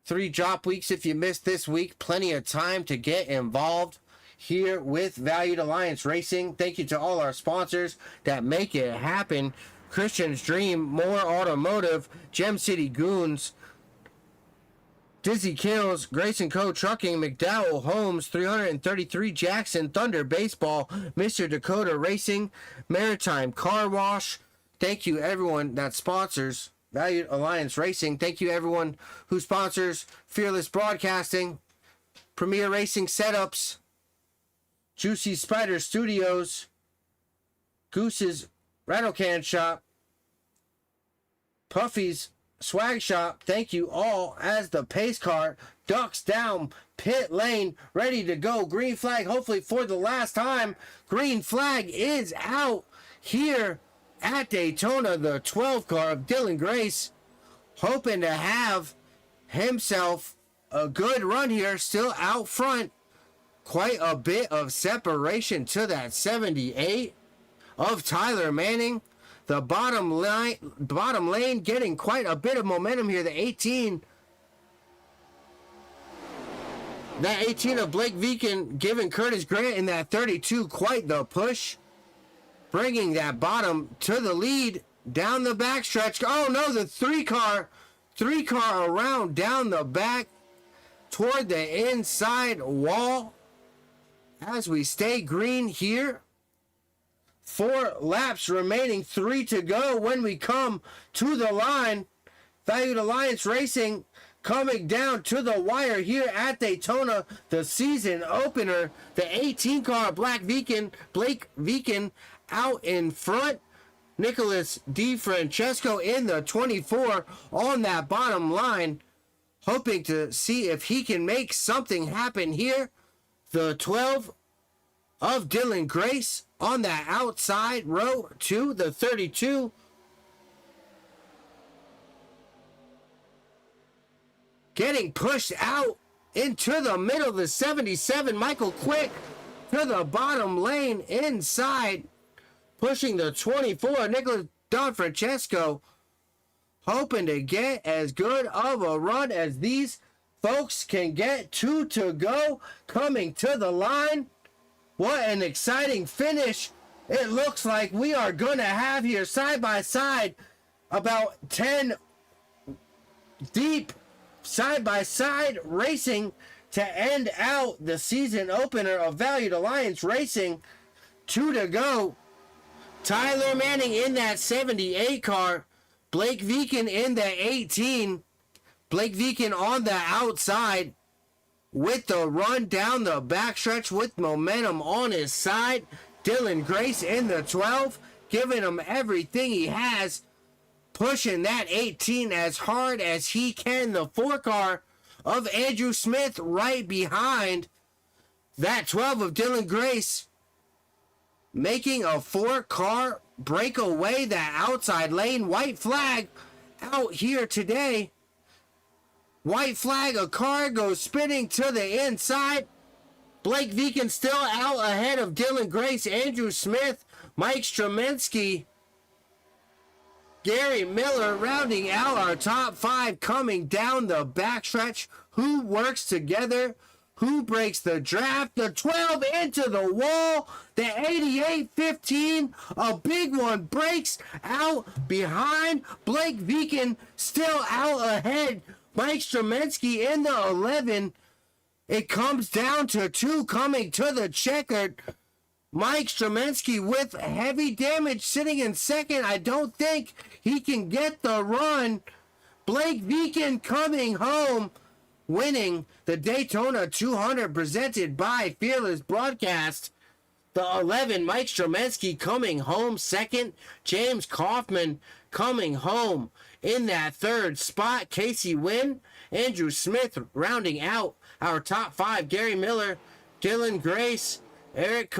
3 drop weeks if you missed this week. Plenty of time to get involved here with Valued Alliance Racing. Thank you to all our sponsors that make it happen. Christian's Dream, More Automotive, Gem City Goons, Dizzy Kills, Grayson Co. Trucking, McDowell Homes, 333 Jackson, Thunder Baseball, Mr. Dakota Racing, Maritime Car Wash. Thank you everyone that sponsors Valued Alliance Racing. Thank you everyone who sponsors Fearless Broadcasting, Premier Racing Setups, Juicy Spider Studios, Goose's Rattlecan Shop, Puffy's Swag Shop. Thank you all as the pace car ducks down pit lane, ready to go. Green flag, hopefully for the last time. Green flag is out here at Daytona. The 12 car of Dylan Grace, hoping to have himself a good run here, still out front. Quite a bit of separation to that 78 of Tyler Manning. The bottom lane getting quite a bit of momentum here. The 18. That 18 of Blake Veakin giving Curtis Grant in that 32 quite the push. Bringing that bottom to the lead down the backstretch. Oh no, the 3 car around down the back toward the inside wall. As we stay green here, 4 laps remaining, 3 to go when we come to the line. Valued Alliance Racing coming down to the wire here at Daytona, the season opener. The 18 car, Blake Veakin out in front. Nicholas DiFrancesco in the 24 on that bottom line, hoping to see if he can make something happen here. The 12 of Dylan Grace on that outside row to the 32. Getting pushed out into the middle of the 77. Michael Quick to the bottom lane inside. Pushing the 24. Nicholas DiFrancesco hoping to get as good of a run as these folks can get 2 to go coming to the line. What an exciting finish it looks like we are going to have here side by side. About 10 deep side by side racing to end out the season opener of Valued Alliance Racing. 2 to go. Tyler Manning in that 78 car. Blake Veakin in the 18. Blake Veakin on the outside with the run down the backstretch with momentum on his side. Dylan Grace in the 12, giving him everything he has, pushing that 18 as hard as he can. The 4 car of Andrew Smith right behind that 12 of Dylan Grace, making a 4 car breakaway that outside lane. White flag out here today. White flag, a car goes spinning to the inside. Blake Veakin still out ahead of Dylan Grace, Andrew Smith, Mike Stremensky, Gary Miller rounding out our top 5 coming down the backstretch. Who works together? Who breaks the draft? The 12 into the wall. The 88-15. A big one breaks out behind. Blake Veakin still out ahead. Mike Stremensky in the 11. It comes down to 2 coming to the checkered. Mike Stremensky with heavy damage sitting in second. I don't think he can get the run. Blake Veakin coming home, winning the Daytona 200 presented by Fearless Broadcast. The 11, Mike Stremensky coming home second. James Kaufman coming home in that 3rd spot. Casey Wynn, Andrew Smith rounding out our top 5. Gary Miller, Dylan Grace, Eric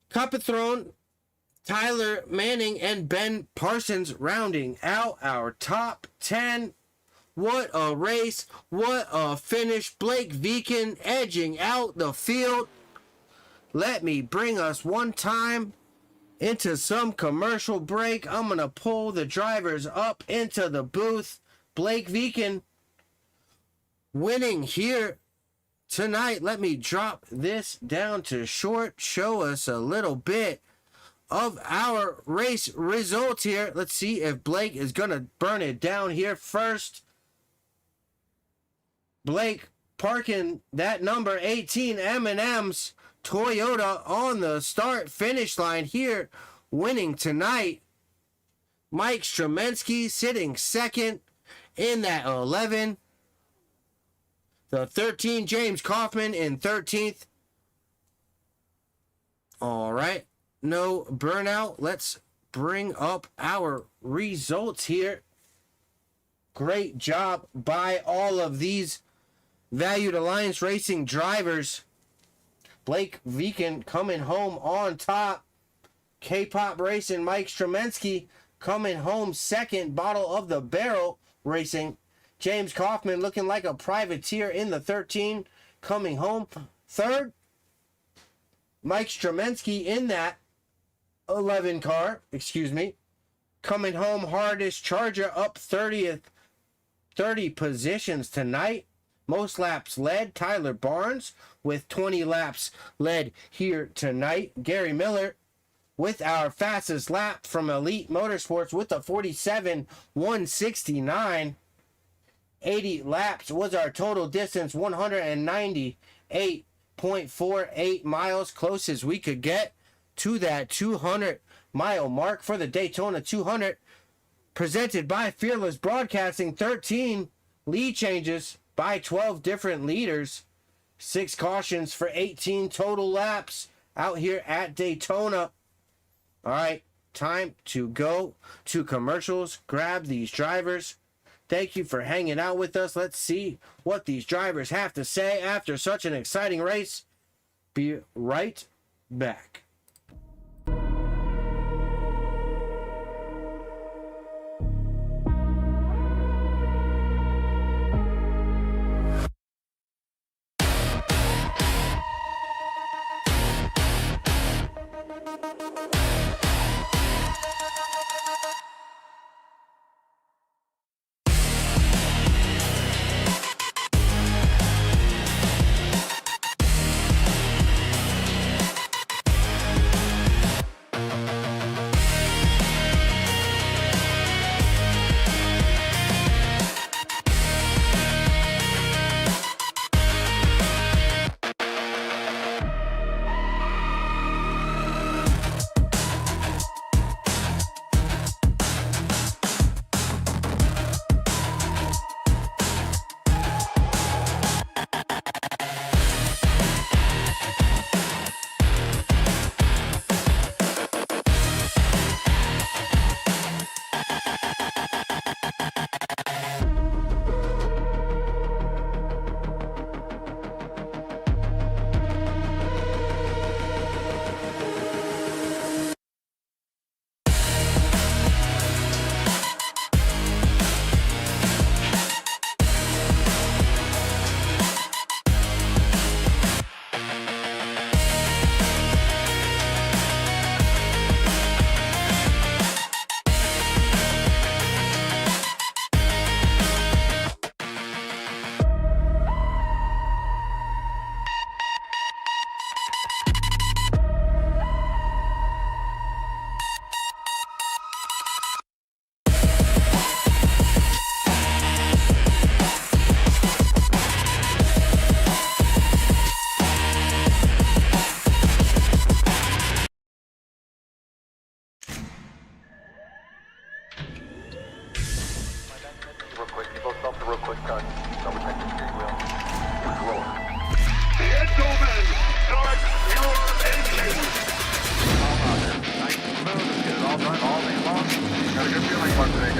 Capithron, Tyler Manning, and Ben Parsons rounding out our top 10. What a race. What a finish. Blake Veakin edging out the field. Let me bring us one time into some commercial break. I'm going to pull the drivers up into the booth. Blake Veakin winning here tonight. Let me drop this down to short. Show us a little bit of our race results here. Let's see if Blake is going to burn it down here first. Blake parking that number 18 M&M's Toyota on the start finish line here, winning tonight. Mike Stremensky sitting second in that 11. The 13, James Kaufman in 13th. All right, no burnout. Let's bring up our results here. Great job by all of these Valued Alliance Racing drivers. Blake Veakin coming home on top. K-Pop Racing, Mike Stremensky coming home second. Bottle of the Barrel Racing, James Kaufman looking like a privateer in the 13, coming home third. Mike Stremensky in that 11 car, coming home hardest Charger, up 30 positions tonight. Most laps led, Tyler Barnes with 20 laps led here tonight. Gary Miller with our fastest lap from Elite Motorsports with a 47.169. 80 laps was our total distance, 198.48 miles, close as we could get to that 200 mile mark for the Daytona 200, presented by Fearless Broadcasting. 13 lead changes by 12 different leaders, 6 cautions for 18 total laps out here at Daytona. All right, time to go to commercials. Grab these drivers. Thank you for hanging out with us. Let's see what these drivers have to say after such an exciting race. Be right back.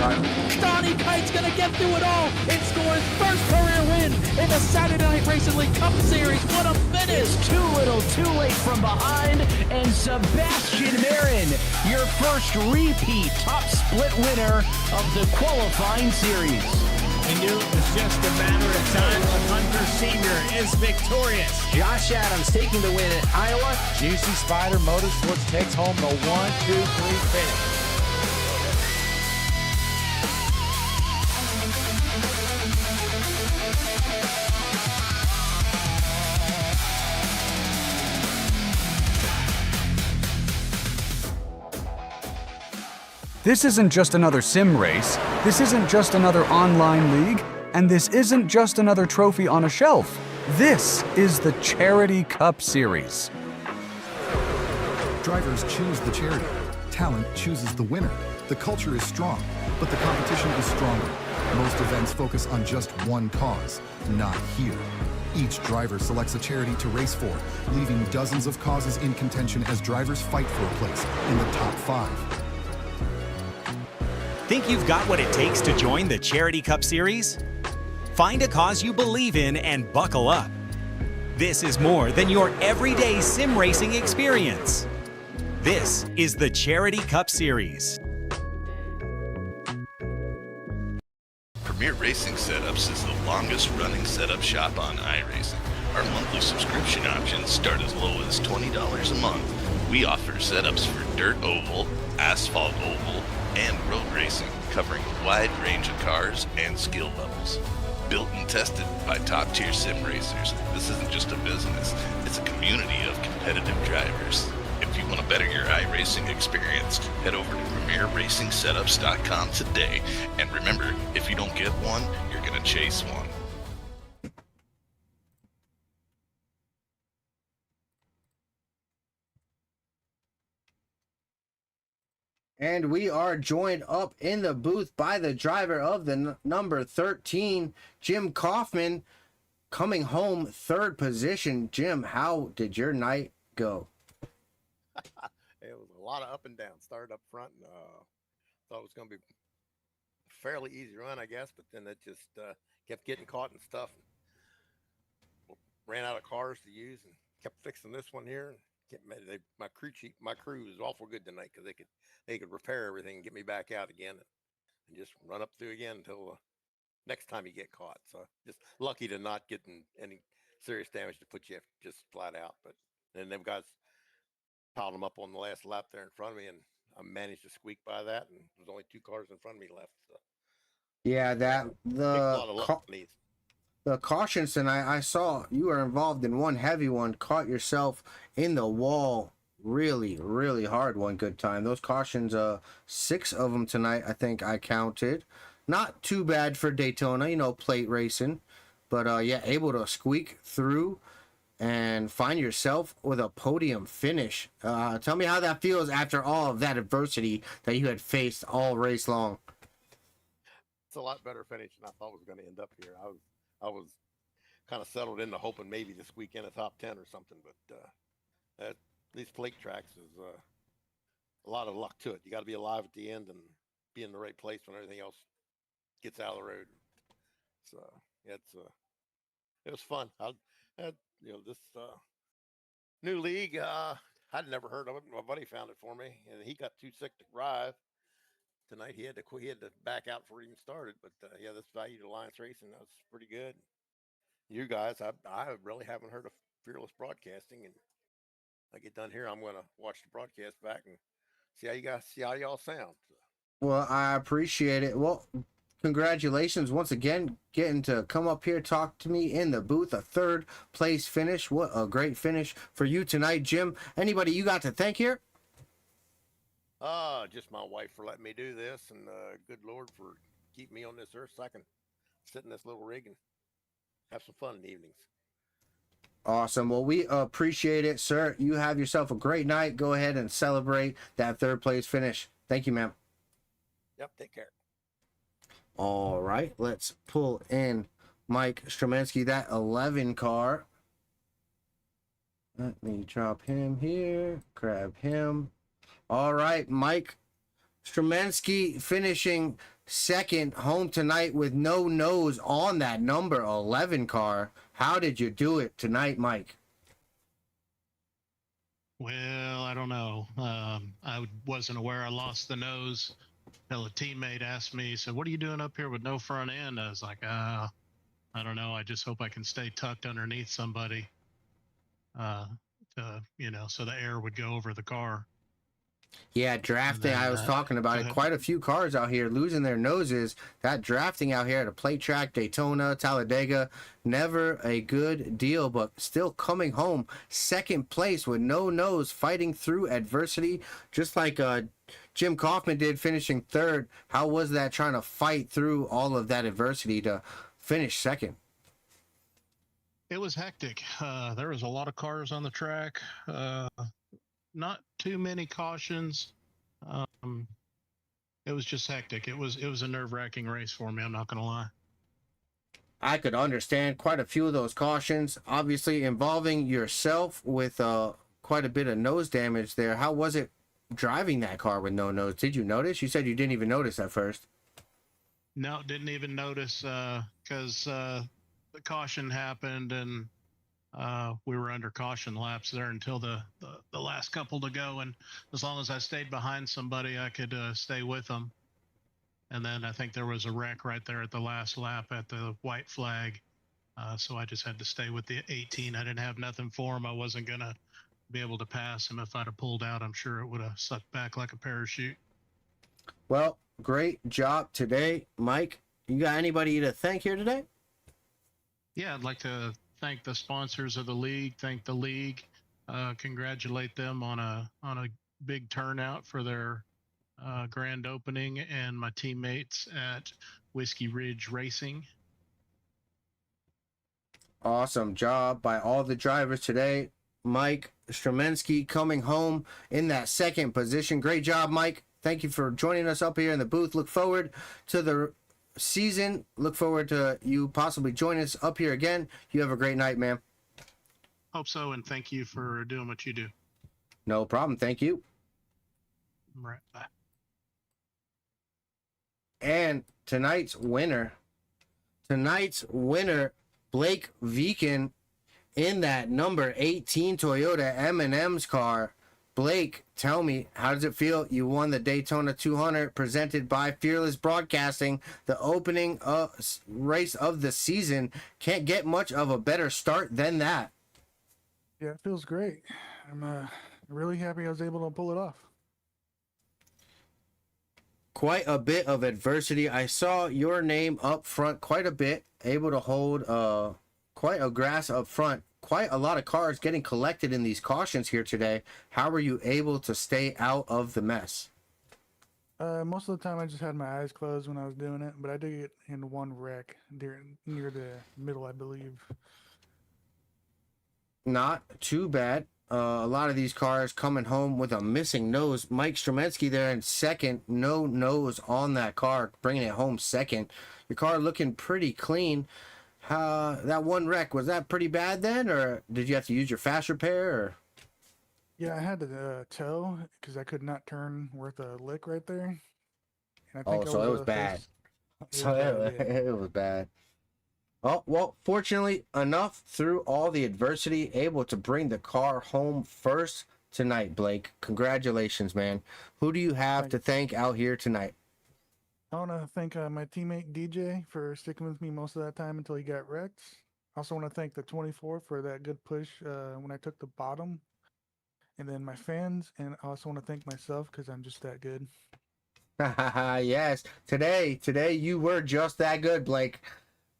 driver. Donnie Kite's gonna get through it all and score his first career win in the Saturday Night Racing League Cup Series. What a finish! Too little, too late from behind, and Sebastian Marin, your first repeat top split winner of the qualifying series. We knew it was just a matter of time when Hunter Sr. is victorious. Josh Adams taking the win at Iowa. Juicy Spider Motorsports takes home the 1-2-3 finish. This isn't just another sim race, this isn't just another online league, and this isn't just another trophy on a shelf. This is the Charity Cup Series. Drivers choose the charity. Talent chooses the winner. The culture is strong, but the competition is stronger. Most events focus on just one cause, not here. Each driver selects a charity to race for, leaving dozens of causes in contention as drivers fight for a place in the top 5. Think you've got what it takes to join the Charity Cup Series? Find a cause you believe in and buckle up. This is more than your everyday sim racing experience. This is the Charity Cup Series. Premier Racing Setups is the longest running setup shop on iRacing. Our monthly subscription options start as low as $20 a month. We offer setups for dirt oval, asphalt oval, and road racing, covering a wide range of cars and skill levels. Built and tested by top-tier sim racers, this isn't just a business, it's a community of competitive drivers. If you want to better your iRacing experience, head over to PremierRacingSetups.com today. And remember, if you don't get one, you're going to chase one. And we are joined up in the booth by the driver of the number 13, Jim Kaufman, coming home third position. Jim, how did your night go? It was a lot of up and down. Started up front and thought it was going to be a fairly easy run, I guess, but then it just kept getting caught and stuff. Ran out of cars to use and kept fixing this one here. My crew was awful good tonight because they could repair everything and get me back out again and just run up through again until next time you get caught. So just lucky to not get any serious damage to put you just flat out. But then them guys piled them up on the last lap there in front of me, and I managed to squeak by that, and there's only 2 cars in front of me left. So. Yeah, the cautions, and I saw you were involved in one heavy one, caught yourself in the wall really, really hard one good time. Those cautions, 6 of them tonight, I think I counted. Not too bad for Daytona, plate racing, but yeah, able to squeak through and find yourself with a podium finish. Tell me how that feels after all of that adversity that you had faced all race long. It's a lot better finish than I thought was going to end up here. I was kind of settled into hoping maybe to squeak in a top 10 or something, but these plate tracks is a lot of luck to it. You got to be alive at the end and be in the right place when everything else gets out of the road. So it was fun. This new league, I'd never heard of it. My buddy found it for me, and he got too sick to drive tonight. He had to quit. He had to back out before he even started. But yeah, this Valued Alliance Racing, that was pretty good. You guys, I really haven't heard of Fearless Broadcasting, and I get done here, I'm going to watch the broadcast back and see how y'all sound. Well, I appreciate it. Well, congratulations once again getting to come up here, talk to me in the booth. A 3rd place finish. What a great finish for you tonight, Jim. Anybody you got to thank here? Just my wife for letting me do this, and good Lord for keeping me on this earth so I can sit in this little rig and have some fun in the evenings. Awesome. Well, we appreciate it, sir. You have yourself a great night. Go ahead and celebrate that 3rd place finish. Thank you, ma'am. Yep, take care. All right, let's pull in Mike Stromensky, that 11 car. Let me drop him here, grab him. All right, Mike Stromensky finishing second, home tonight with no nose on that number 11 car. How did you do it tonight, Mike? Well, I don't know. I wasn't aware I lost the nose until a teammate asked me, he said, "What are you doing up here with no front end?" I was like, I don't know. I just hope I can stay tucked underneath somebody, so the air would go over the car. Yeah, drafting. Then, I was talking about it. ahead. Quite a few cars out here losing their noses. That drafting out here at a plate track, Daytona, Talladega, never a good deal, but still coming home second place with no nose, fighting through adversity, just like Jim Kaufman did, finishing third. How was that, trying to fight through all of that adversity to finish second? It was hectic. There was a lot of cars on the track. Not too many cautions. It was just hectic. It was a nerve-wracking race for me. I'm not gonna lie. I could understand quite a few of those cautions, obviously involving yourself with quite a bit of nose damage there. How was it driving that car with no nose? Did you notice? You said you didn't even notice at first. No, didn't even notice because the caution happened and we were under caution laps there until the last couple to go. And as long as I stayed behind somebody, I could stay with them. And then I think there was a wreck right there at the last lap at the white flag. So I just had to stay with the 18. I didn't have nothing for him. I wasn't going to be able to pass him. If I'd have pulled out, I'm sure it would have sucked back like a parachute. Well, great job today, Mike. You got anybody to thank here today? Yeah, I'd like to thank the sponsors of the league, thank the league, congratulate them on a big turnout for their grand opening, and my teammates at Whiskey Ridge Racing. Awesome job by all the drivers today. Mike Stromensky coming home in that second position. Great job, Mike. Thank you for joining us up here in the booth. Look forward to the season. Look forward to you possibly joining us up here again. You have a great night, man. Hope so, and thank you for doing what you do. No problem. Thank you. Right, bye. And tonight's winner, Blake Viken in that number 18 Toyota M&M's car. Blake, tell me, how does it feel? You won the Daytona 200 presented by Fearless Broadcasting, the opening race of the season. Can't get much of a better start than that. Yeah, it feels great. I'm really happy I was able to pull it off. Quite a bit of adversity. I saw your name up front quite a bit, able to hold quite a grass up front. Quite a lot of cars getting collected in these cautions here today. How were you able to stay out of the mess? Most of the time I just had my eyes closed when I was doing it, but I did get in one wreck near the middle, I believe. Not too bad. A lot of these cars coming home with a missing nose. Mike Stromensky there in second. No nose on that car, bringing it home second. Your car looking pretty clean. That one wreck, was that pretty bad then, or did you have to use your fast repair? Or? Yeah, I had to tow because I could not turn worth a lick right there. And I think so it was bad. It was bad. Oh, well, fortunately enough, through all the adversity, able to bring the car home first tonight, Blake. Congratulations, man. Who do you have to thank out here tonight? I want to thank my teammate DJ for sticking with me most of that time until he got wrecked. I also want to thank the 24 for that good push when I took the bottom. And then my fans, and I also want to thank myself because I'm just that good. Yes, today you were just that good, Blake.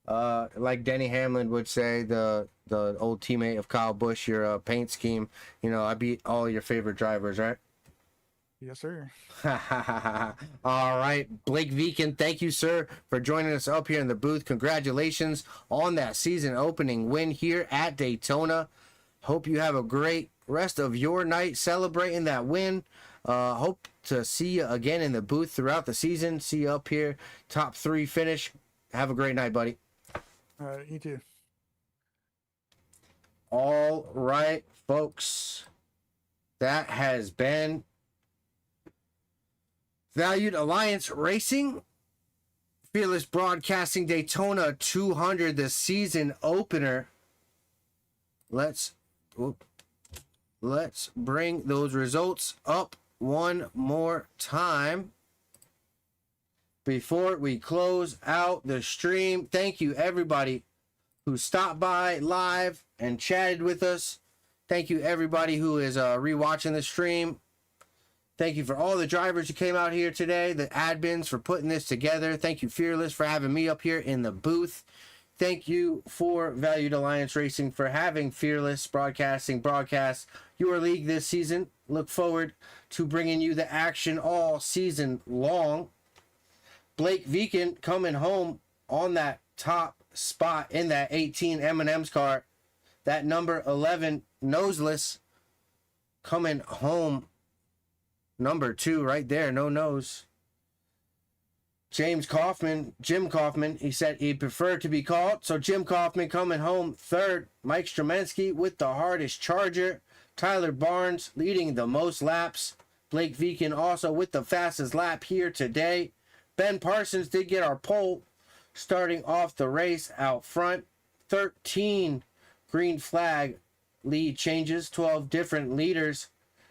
Like Denny Hamlin would say, the old teammate of Kyle Busch, your paint scheme. You know, I beat all your favorite drivers, right? Yes, sir. All right, Blake Viken, thank you, sir, for joining us up here in the booth. Congratulations on that season opening win here at Daytona. Hope you have a great rest of your night celebrating that win. Hope to see you again in the booth throughout the season. See you up here, top 3 finish. Have a great night, buddy. All right, you too. All right, folks. That has been Valued Alliance Racing. Fearless Broadcasting Daytona 200, the season opener. Let's bring those results up one more time before we close out the stream. Thank you, everybody who stopped by live and chatted with us. Thank you, everybody who is rewatching the stream. Thank you for all the drivers who came out here today, the admins for putting this together. Thank you, Fearless, for having me up here in the booth. Thank you for Valued Alliance Racing for having Fearless Broadcasting broadcast your league this season. Look forward to bringing you the action all season long. Blake Viken coming home on that top spot in that 18 M&M's car. That number 11 noseless coming home. Number 2 right there, no nose. Jim Kaufman, he said he'd prefer to be called. So Jim Kaufman coming home third. Mike Stromensky with the hardest charger. Tyler Barnes leading the most laps. Blake Viken also with the fastest lap here today. Ben Parsons did get our pole starting off the race out front. 13 green flag lead changes, 12 different leaders.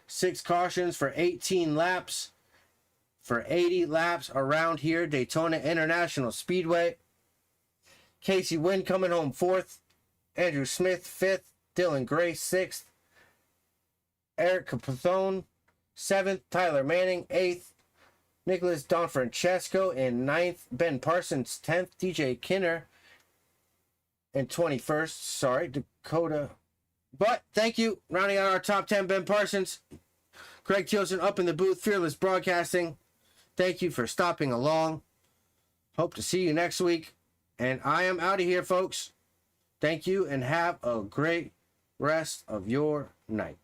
6 cautions for 18 laps, for 80 laps around here, Daytona International Speedway. Casey Wynn coming home 4th, Andrew Smith 5th, Dylan Gray 6th, Eric Capone 7th, Tyler Manning 8th, Nicholas Donfrancesco in 9th, Ben Parsons 10th, DJ Kinner in 21st, Dakota. But thank you. Rounding out our top 10, Ben Parsons, Craig Tilson up in the booth, Fearless Broadcasting. Thank you for stopping along. Hope to see you next week. And I am out of here, folks. Thank you and have a great rest of your night.